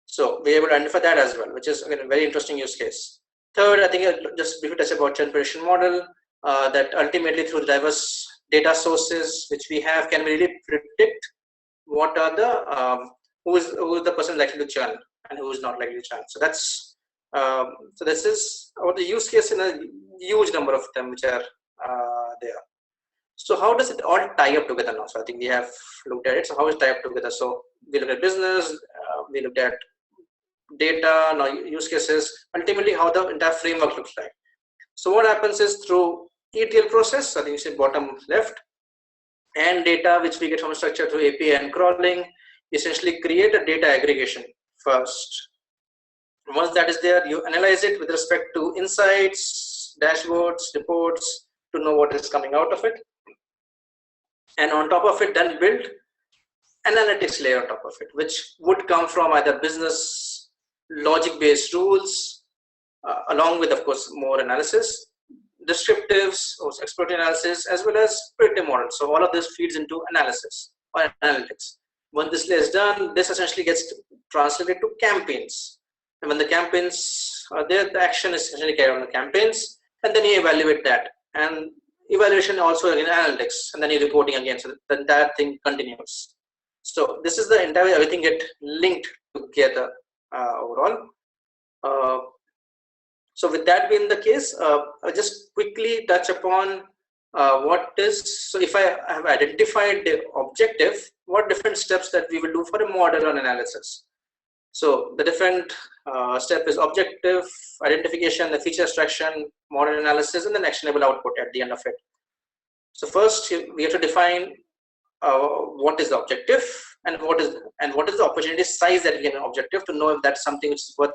So we're able to identify that as well, which is again a very interesting use case. Third, I think I'll just briefly touch about churn prediction model, that ultimately through diverse data sources which we have can really predict what are the who is the person likely to churn and who is not likely to churn. So that's so this is about the use case in a huge number of them which are there. So how does it all tie up together now? So I think we have looked at it. So how is it tie up together? So we looked at business, we looked at data, now use cases, ultimately how the entire framework looks like. So what happens is through ETL process, I think you see bottom left, and data which we get from structure through API and crawling, essentially create a data aggregation first. Once that is there, you analyze it with respect to insights, dashboards, reports to know what is coming out of it. And on top of it, then build analytics layer on top of it, which would come from either business logic-based rules, along with, of course, more analysis, descriptives, or exploratory analysis, as well as predictive models. So all of this feeds into analysis or analytics. When this layer is done, this essentially gets translated to campaigns. And when the campaigns are there, the action is essentially carried on the campaigns, and then you evaluate that. And evaluation also in analytics, and then you're reporting again. So the entire thing continues. So this is the entire way everything get linked together overall. So with that being the case, I'll just quickly touch upon what is, so if I have identified the objective, what different steps that we will do for a model on analysis. So the different step is objective, identification, the feature extraction, model analysis, and then actionable output at the end of it. So first we have to define what is the objective and what is the opportunity size that we get an objective to know if that's something which is worth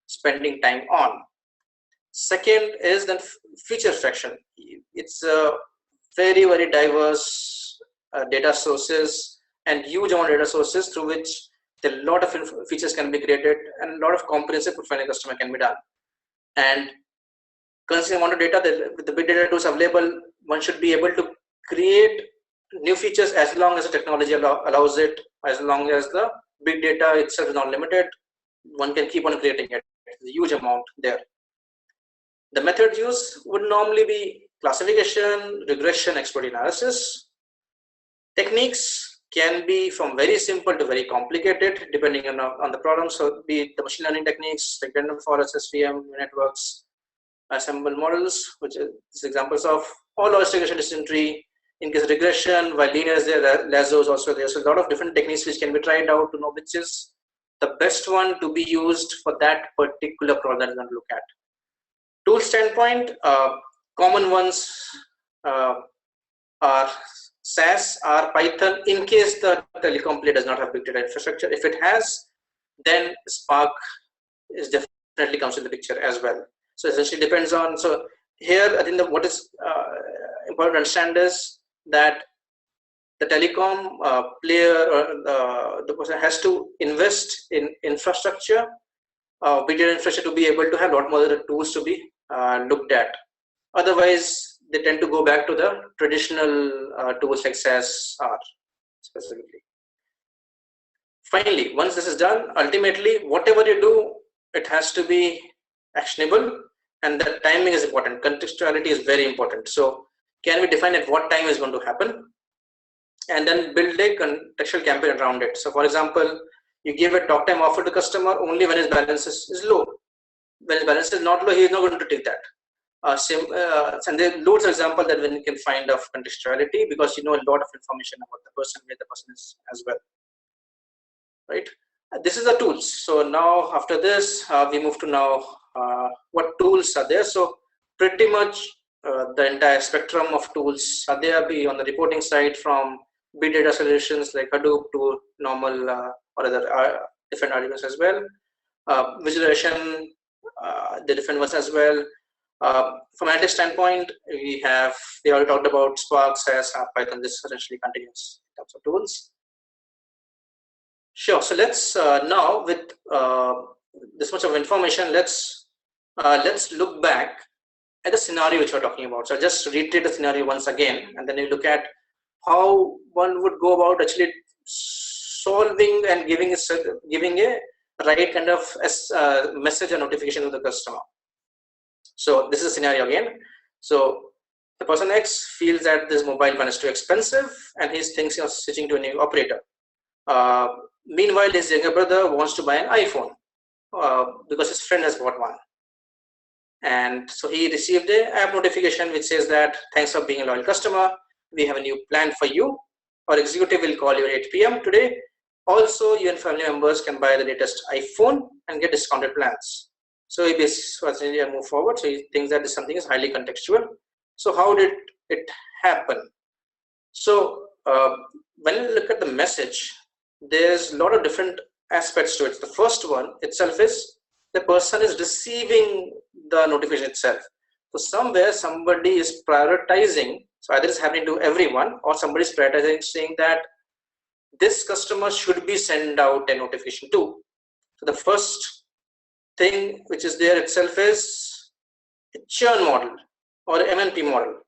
spending time on. Second is then feature extraction. It's a very, very diverse data sources and huge amount of data sources through which a lot of features can be created and a lot of comprehensive profiling customer can be done. And considering amount of data, with the big data tools available, one should be able to create new features as long as the technology allows it, as long as the big data itself is not limited, one can keep on creating it. There's a huge amount there. The method used would normally be classification, regression, expert analysis. Techniques can be from very simple to very complicated depending on the problem. So be it the machine learning techniques like random forest, SVM, networks, assemble models, which is examples of all logistic regression decision tree. In case of regression, while linear is there, lasso is also there. So a lot of different techniques which can be tried out to know which is the best one to be used for that particular problem that we're going to look at. Tool standpoint, common ones are SAS, or Python, in case the telecom player does not have big data infrastructure. If it has, then Spark is definitely comes in the picture as well. So essentially depends on, so here I think what is important to understand is that the telecom player or the person has to invest in infrastructure, big data infrastructure, to be able to have a lot more other tools to be looked at. Otherwise, they tend to go back to the traditional tools like SAS are specifically. Finally, once this is done, ultimately, whatever you do, it has to be actionable, and the timing is important. Contextuality is very important. So can we define at what time is going to happen, and then build a contextual campaign around it. So for example, you give a talk time offer to customer only when his balance is low. When his balance is not low, he is not going to take that. And there are loads of examples that when you can find of contextuality, because you know a lot of information about the person, where the person is as well, right? This is the tools. So now after this, we move to now what tools are there. So pretty much the entire spectrum of tools are there, be on the reporting side from big data solutions like Hadoop to normal or other different arguments as well. Visualization, the different ones as well. From analytics standpoint, we already talked about Spark, SAS, Python. This essentially continues in terms of tools. Sure. So let's now, with this much of information, let's look back at the scenario which we're talking about. So I'll just reiterate the scenario once again, and then you look at how one would go about actually solving and giving a right kind of message or notification to the customer. So this is a scenario again. So the person X feels that this mobile plan is too expensive, and he's thinking of switching to a new operator. Meanwhile, his younger brother wants to buy an iPhone because his friend has bought one. And so he received an app notification which says that thanks for being a loyal customer. We have a new plan for you. Our executive will call you at 8 p.m. today. Also, you and family members can buy the latest iPhone and get discounted plans. So he basically move forward. So he thinks that this something is highly contextual. So how did it happen? So when you look at the message, there's a lot of different aspects to it. The first one itself is the person is receiving the notification itself. So somewhere somebody is prioritizing. So either it's happening to everyone, or somebody is prioritizing, saying that this customer should be sent out a notification to. So the first thing which is there itself is a churn model or MNP model.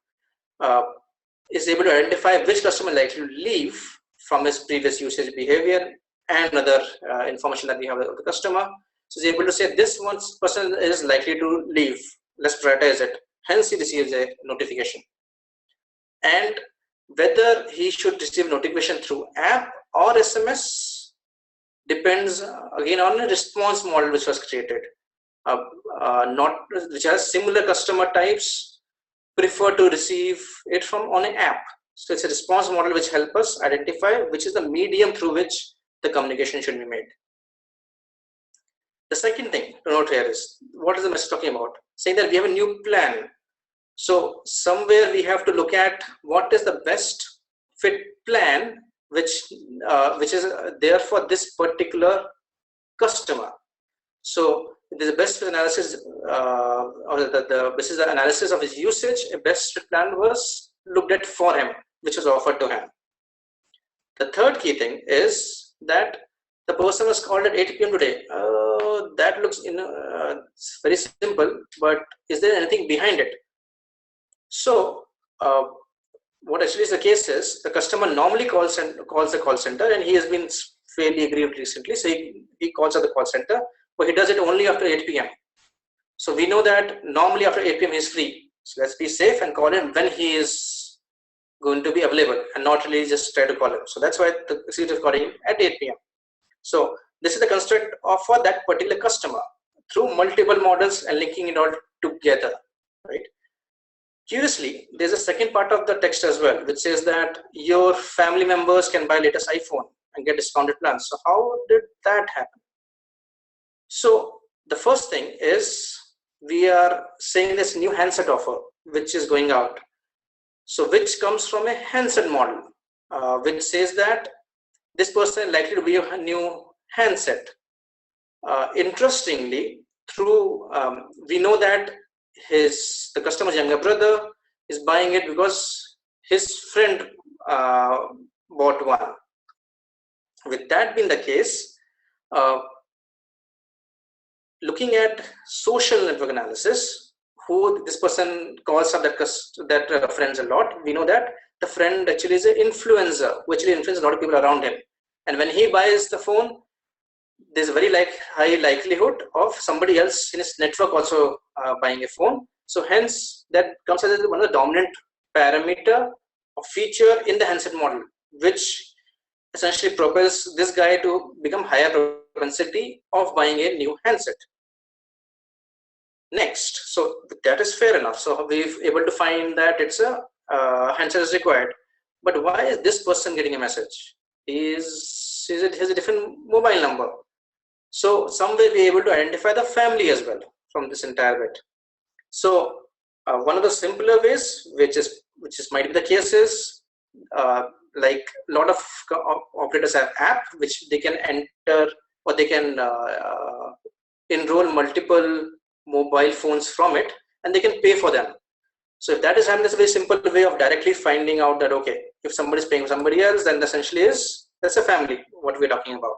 Is able to identify which customer likely to leave from his previous usage behavior and other information that we have of the customer. So he's able to say this one person is likely to leave. Let's prioritize it. Hence, he receives a notification. And whether he should receive notification through app or SMS depends again on a response model which was created. Which has similar customer types prefer to receive it from on an app. So it's a response model which helps us identify which is the medium through which the communication should be made. The second thing to note here is, what is the message talking about? Saying that we have a new plan. So somewhere we have to look at what is the best fit plan which is there for this particular customer. So the best fit analysis or this is the analysis of his usage. A best fit plan was looked at for him, which was offered to him. The third key thing is that the person was called at 8 p.m. today. That looks very simple, but is there anything behind it? So what actually is the case is the customer normally calls the call center, and he has been fairly aggrieved recently. So he calls at the call center, but he does it only after 8 p.m. So we know that normally after 8 p.m. he is free. So let's be safe and call him when he is going to be available, and not really just try to call him. So that's why the executive is calling him at 8 p.m. So this is the construct for that particular customer through multiple models and linking it all together, right? Curiously, there's a second part of the text as well, which says that your family members can buy latest iPhone and get discounted plans. So how did that happen? So the first thing is we are saying this new handset offer, which is going out. So which comes from a handset model, which says that this person is likely to be a new handset. Interestingly, through we know that the customer's younger brother is buying it because his friend bought one. With that being the case, looking at social network analysis, who this person calls up that friends a lot, we know that the friend actually is an influencer who actually influences a lot of people around him. And when he buys the phone, there's a very high likelihood of somebody else in his network also buying a phone. So hence that comes as one of the dominant parameter or feature in the handset model, which essentially propels this guy to become higher propensity of buying a new handset. Next, so that is fair enough. So we've able to find that it's a handset is required. But why is this person getting a message? Has a different mobile number. So somewhere we're able to identify the family as well from this entire bit. So One of the simpler ways, which might be the case, is like a lot of operators have app which they can enter, or they can enroll multiple mobile phones from it, and they can pay for them. So if that is happening, that's a very simple way of directly finding out that, okay, if somebody is paying for somebody else, then essentially that's a family, what we're talking about.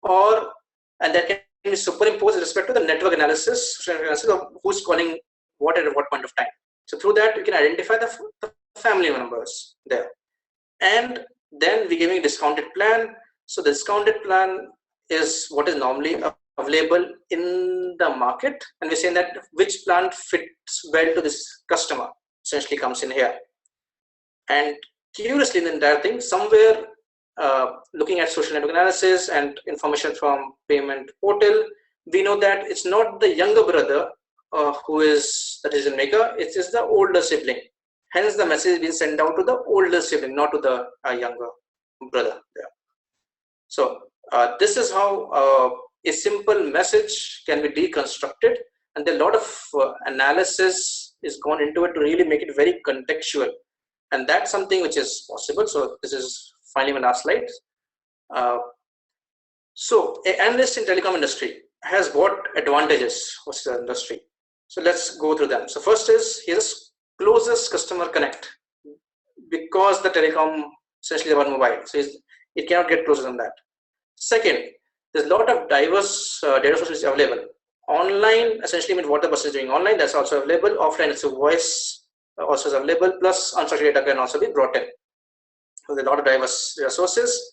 Or, and that can be superimposed with respect to the network analysis of who's calling what at what point of time. So through that, you can identify the family members there. And then we're giving a discounted plan. So the discounted plan is what is normally available in the market, and we're saying that which plan fits well to this customer essentially comes in here. And curiously, in the entire thing, somewhere looking at social network analysis and information from payment portal, we know that it's not the younger brother who is the decision maker, it is the older sibling. Hence the message is being sent out to the older sibling, not to the younger brother there. So this is how a simple message can be deconstructed, and a lot of analysis is gone into it to really make it very contextual, and that's something which is possible. So this is finally my last slide. So an analyst in telecom industry has what advantages versus the industry. So let's go through them. So first is, here's closest customer connect, because the telecom essentially about mobile, so it cannot get closer than that. Second, there's a lot of diverse data sources available. Online essentially means what the person is doing online, that's also available. Offline, it's a voice also is available, plus unstructured data can also be brought in. So there's a lot of diverse data sources.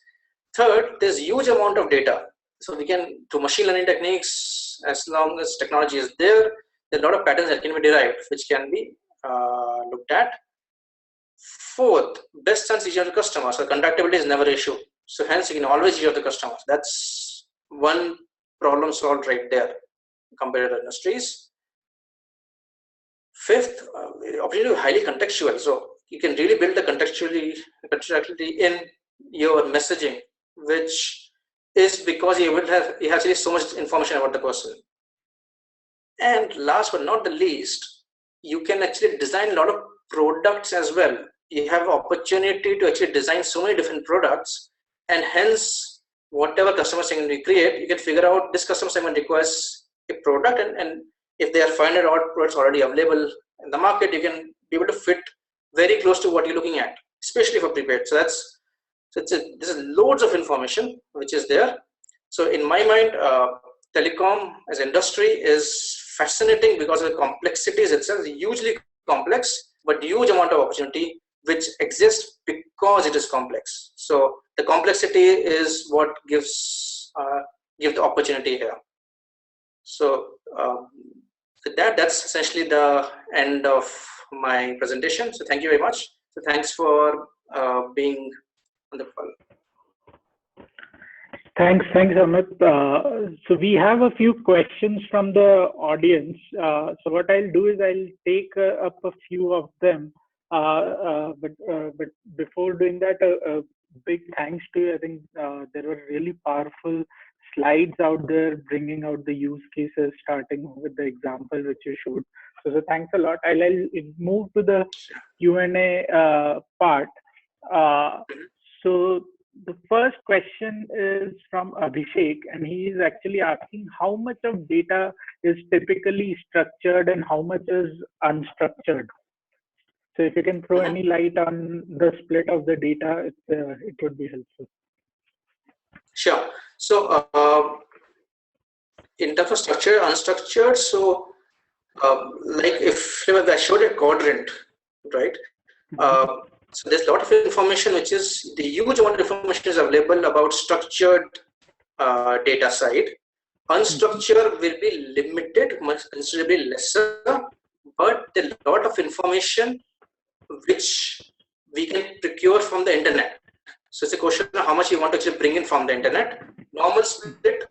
Third, there's huge amount of data. So we can, through machine learning techniques, as long as technology is there, there's a lot of patterns that can be derived, which can be looked at. Fourth, best sense each of the customers. So conductibility is never an issue. So hence you can always hear the customers. That's one problem solved right there compared to the industries. Fifth, opportunity highly contextual. So you can really build the contextuality in your messaging, which is because you have actually so much information about the person. And last but not the least, you can actually design a lot of products as well. You have opportunity to actually design so many different products, and hence whatever customer segment you create, you can figure out this customer segment requires a product, and if there are 500 odd products already available in the market, you can be able to fit very close to what you're looking at, especially for prepaid. So this is loads of information which is there. So in my mind, telecom as industry is fascinating because of the complexities itself. It's hugely complex, but huge amount of opportunity which exists because it is complex. So the complexity is what gives the opportunity here. So that's essentially the end of my presentation. So thank you very much. So thanks for being on the call.
Thanks, Amit. So we have a few questions from the audience. So what I'll do is I'll take up a few of them. But before doing that, a big thanks to you. I think there were really powerful slides out there bringing out the use cases, starting with the example which you showed. So thanks a lot. I'll move to the Q&A part. So the first question is from Abhishek, and he is actually asking how much of data is typically structured and how much is unstructured. So if you can throw any light on the split of the data, it would be helpful.
Sure. So in terms of structured, unstructured, so like if I showed a quadrant, right? So there's a lot of information, which is the huge amount of information is available about structured data side. Unstructured will be limited, much considerably lesser, but there's a lot of information which we can procure from the internet. So it's a question of how much you want to actually bring in from the internet. Normal split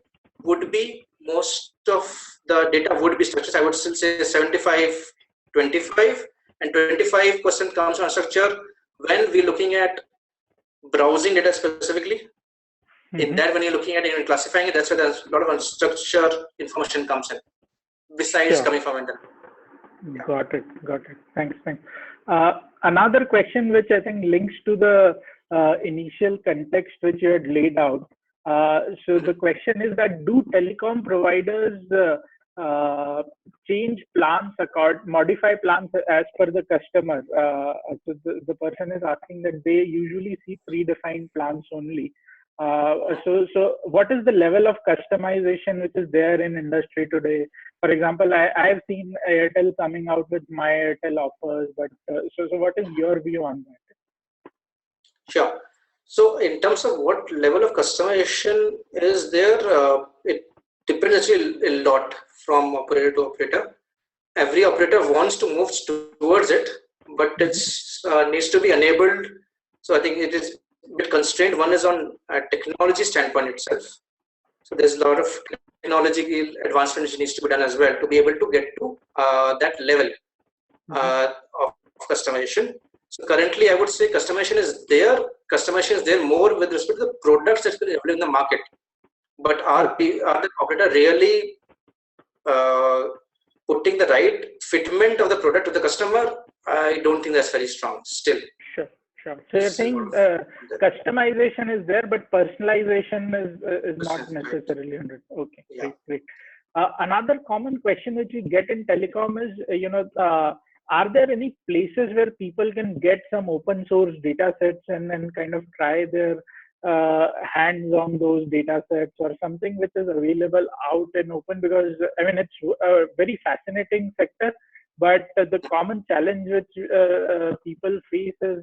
would be most of the data would be structured. I would still say 75-25, and 25% comes from structure. When we're looking at browsing data specifically, in that when you're looking at it and classifying it, that's where there's a lot of unstructured information comes in, besides coming from internet.
Got it. Got it. Thanks. Thanks. Another question, which I think links to the initial context which you had laid out. So the question is that do telecom providers change plans, modify plans as per the customer? So the person is asking that they usually see predefined plans only. So what is the level of customization which is there in industry today? For example, I've seen Airtel coming out with my Airtel offers, but so what is your view on that?
Sure. So in terms of what level of customization is there, it depends actually a lot from operator to operator. Every operator wants to move towards it, but it's needs to be enabled. So I think it is a bit constrained. One is on a technology standpoint itself. So there's a lot of technological advancement which needs to be done as well to be able to get to that level of customization. So currently, I would say customization is there. Customization is there more with respect to the products that are available in the market. But are the operator really putting the right fitment of the product to the customer? I don't think that's very strong still.
Sure. So you're saying customization is there, but personalization is not necessarily 100. Okay,
Yeah.
Great. Another common question which we get in telecom is, are there any places where people can get some open source data sets and kind of try their hands on those data sets or something which is available out in open? Because I mean, it's a very fascinating sector, but the common challenge which people face is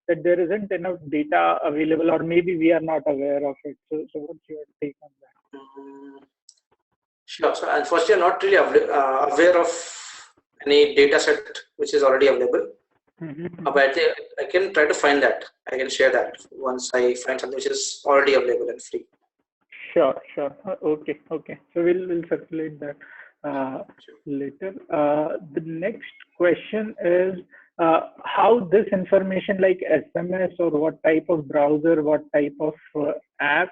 that there isn't enough data available, or maybe we are not aware of it. So what's your take on that?
Sure. So unfortunately, I'm not really aware of any data set which is already available. But I can try to find that. I can share that once I find something which is already available and free.
Sure. Okay. So we'll circulate that later. The next question is how this information like SMS or what type of browser, what type of apps,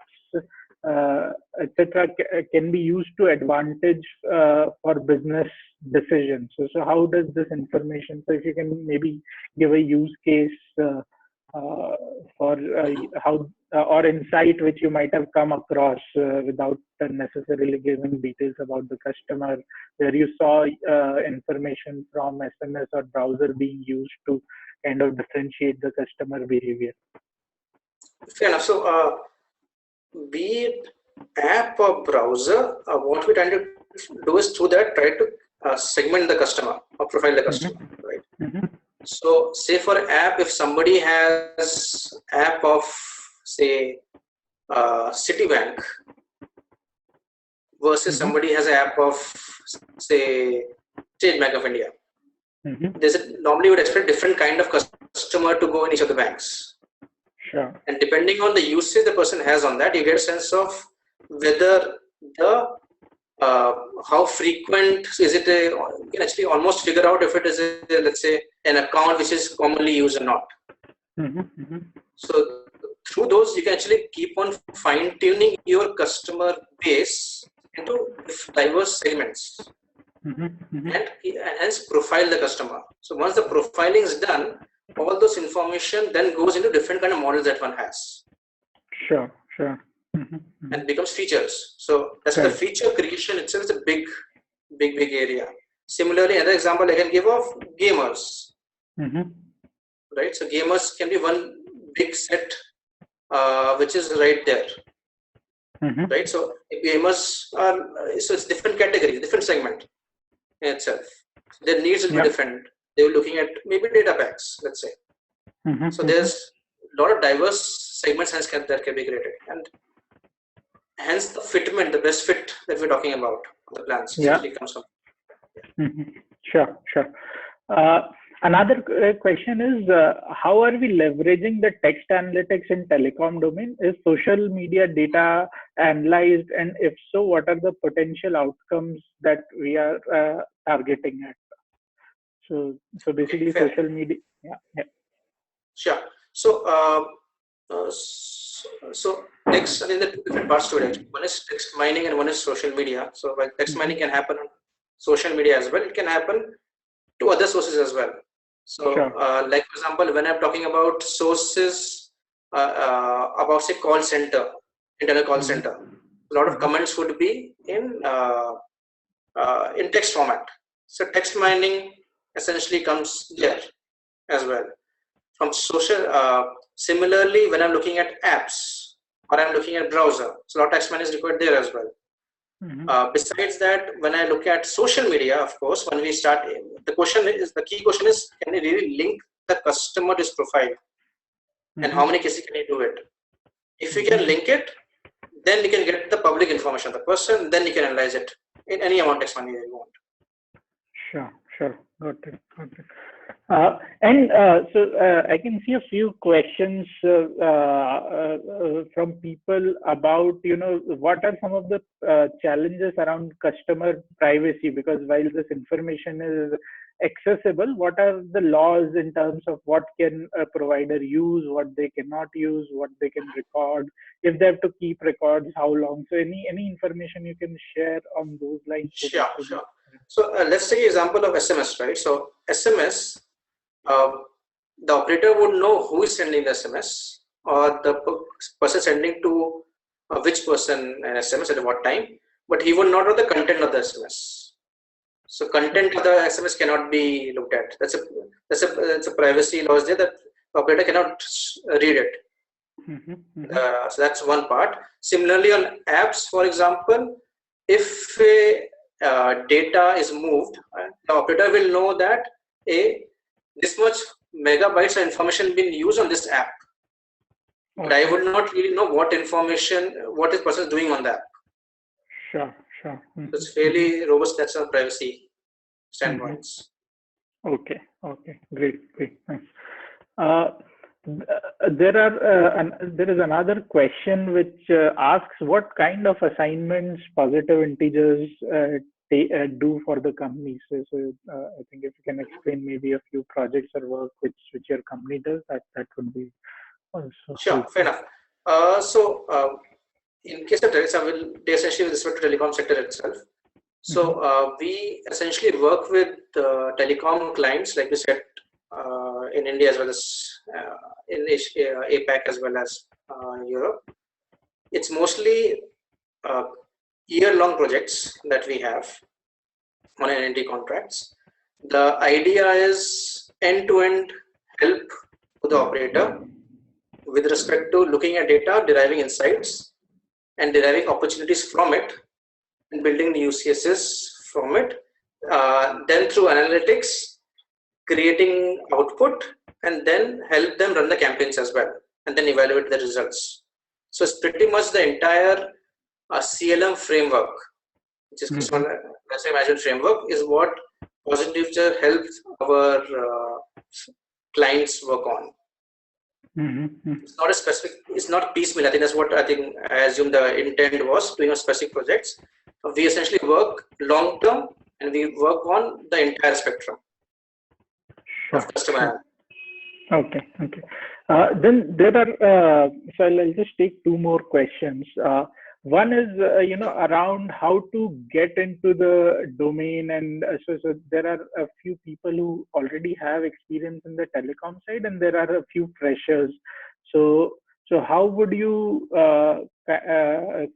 etc., can be used to advantage for business decisions. So how does this information? So if you can maybe give a use case for how or insight which you might have come across without necessarily giving details about the customer, where you saw information from SMS or browser being used to kind of differentiate the customer behavior.
Fair enough. So be it app or browser, what we try to do is through that try to segment the customer or profile the customer, right? So say for app, if somebody has app of say Citibank versus somebody has an app of say State Bank of India, normally you would expect different kind of customer to go in each of the banks.
Sure.
And depending on the usage the person has on that, you get a sense of whether the how frequent is it. You can actually almost figure out if it is let's say an account which is commonly used or not. So through those, you can actually keep on fine tuning your customer base into diverse segments and hence profile the customer. So once the profiling is done, all those information then goes into different kind of models that one has.
Sure.
And becomes features. So that's the feature creation itself is a big area. Similarly, another example I can give of gamers. Right. So gamers can be one big set which is right there. Right. So gamers are so it's different category, different segment in itself. Their needs will be different. They were looking at maybe data packs, let's say. So there's a lot of diverse segments hence that can be created, and hence the fitment, the best fit that we're talking about, the plans usually comes from.
Sure. Another question is how are we leveraging the text analytics in telecom domain? Is social media data analyzed, and if so, what are the potential outcomes that we are targeting at? So basically, social media. Yeah.
Sure. So so text, I mean, there are two different parts to it. One is text mining and one is social media. So while text mining can happen on social media as well, it can happen to other sources as well. So, like for example, when I'm talking about sources about say call center, internal call center, a lot of comments would be in text format. So text mining essentially comes there as well. From social, similarly, when I'm looking at apps or I'm looking at browser, so a lot of text mining is required there as well. Besides that, when I look at social media, of course, when we start, the key question is, can you really link the customer to his profile? And how many cases can you do it? If you can link it, then you can get the public information of the person, then you can analyze it in any amount of text mining that you want.
Sure. Got it. So I can see a few questions from people about, what are some of the challenges around customer privacy? Because while this information is accessible, what are the laws in terms of what can a provider use, what they cannot use, what they can record, if they have to keep records, how long? So any information you can share on those lines?
Sure. So let's take an example of SMS, right? So SMS, the operator would know who is sending the SMS or the person sending to which person an SMS at what time, but he would not know the content of the SMS. So content of the SMS cannot be looked at. That's a privacy laws there that the operator cannot read it. So that's one part. Similarly, on apps, for example, if data is moved, the operator will know that this much megabytes of information being used on this app. But I would not really know what information, what this person is doing on the app.
Sure.
It's fairly robust. That's our privacy standpoints.
Okay. Great. Thanks. There is another question which asks what kind of assignments positive integers do for the company. So I think if you can explain maybe a few projects or work which your company does, that would be also
sure. Fair enough. In case of Telecom, will essentially with respect to telecom sector itself. So we essentially work with telecom clients, like we said, in India as well as in APAC as well as Europe. It's mostly year-long projects that we have on NNT contracts. The idea is end-to-end help to the operator with respect to looking at data, deriving insights, and deriving opportunities from it, and building the use cases from it. Then through analytics, creating output, and then help them run the campaigns as well, and then evaluate the results. So it's pretty much the entire CLM framework, which is customer management framework, is what Positive Future helps our clients work on. It's not a specific, it's not piecemeal. I think that's what I assume the intent was, doing a specific projects. We essentially work long term and we work on the entire spectrum of customer.
Okay. Then there are, so I'll just take two more questions. One is, around how to get into the domain, and so there are a few people who already have experience in the telecom side, and there are a few freshers. So how would you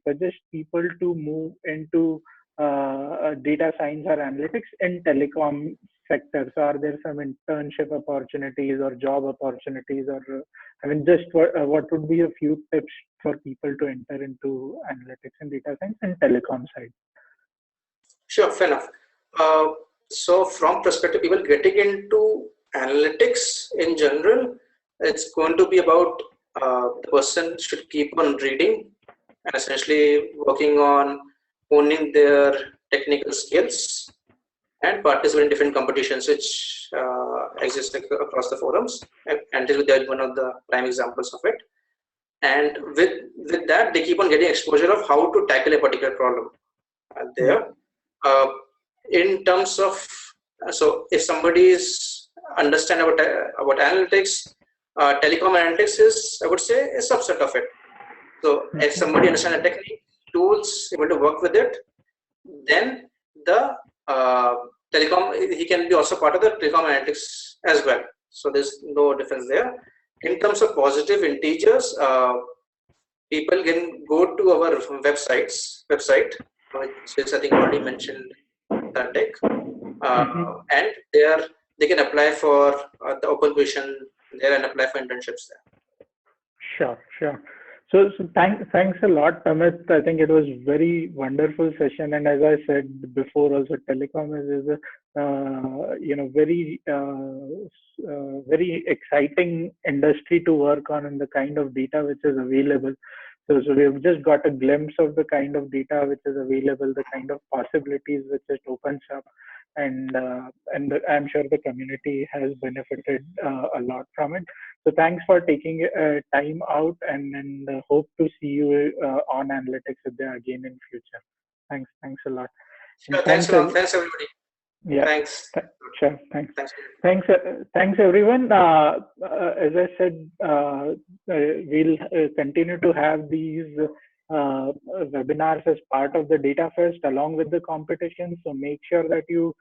suggest people to move into data science or analytics in telecom sector? So are there some internship opportunities or job opportunities, or just what would be a few tips for people to enter into analytics and data science and telecom side?
Sure, fair enough. So from perspective, people getting into analytics in general, it's going to be about the person should keep on reading and essentially working on owning their technical skills and participate in different competitions which exist across the forums. And this is one of the prime examples of it. And with that, they keep on getting exposure of how to tackle a particular problem there. In terms of, so if somebody is understand about analytics, telecom analytics is, I would say, a subset of it. So if somebody understands the technique, tools, able to work with it, then the telecom, he can be also part of the telecom analytics as well. So there's no difference there. In terms of positive integers, people can go to our website, which is I think already mentioned in the deck, and they can apply for the open position there and apply for internships there.
Sure. So thanks a lot, Amit. I think it was very wonderful session, and as I said before, also telecom is a very exciting industry to work on, and the kind of data which is available. So we've just got a glimpse of the kind of data which is available, the kind of possibilities which it opens up, and I'm sure the community has benefited a lot from it. So thanks for taking time out, and hope to see you on Analytics Vidya again in future. Thanks a lot.
Sure, thanks everybody.
Yeah.
Thanks.
Sure. Thanks everyone. As I said, we'll continue to have these webinars as part of the Data Fest along with the competition. So make sure that you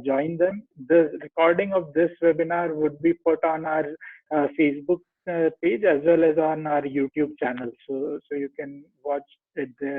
join them. The recording of this webinar would be put on our Facebook page as well as on our YouTube channel. So you can watch it there.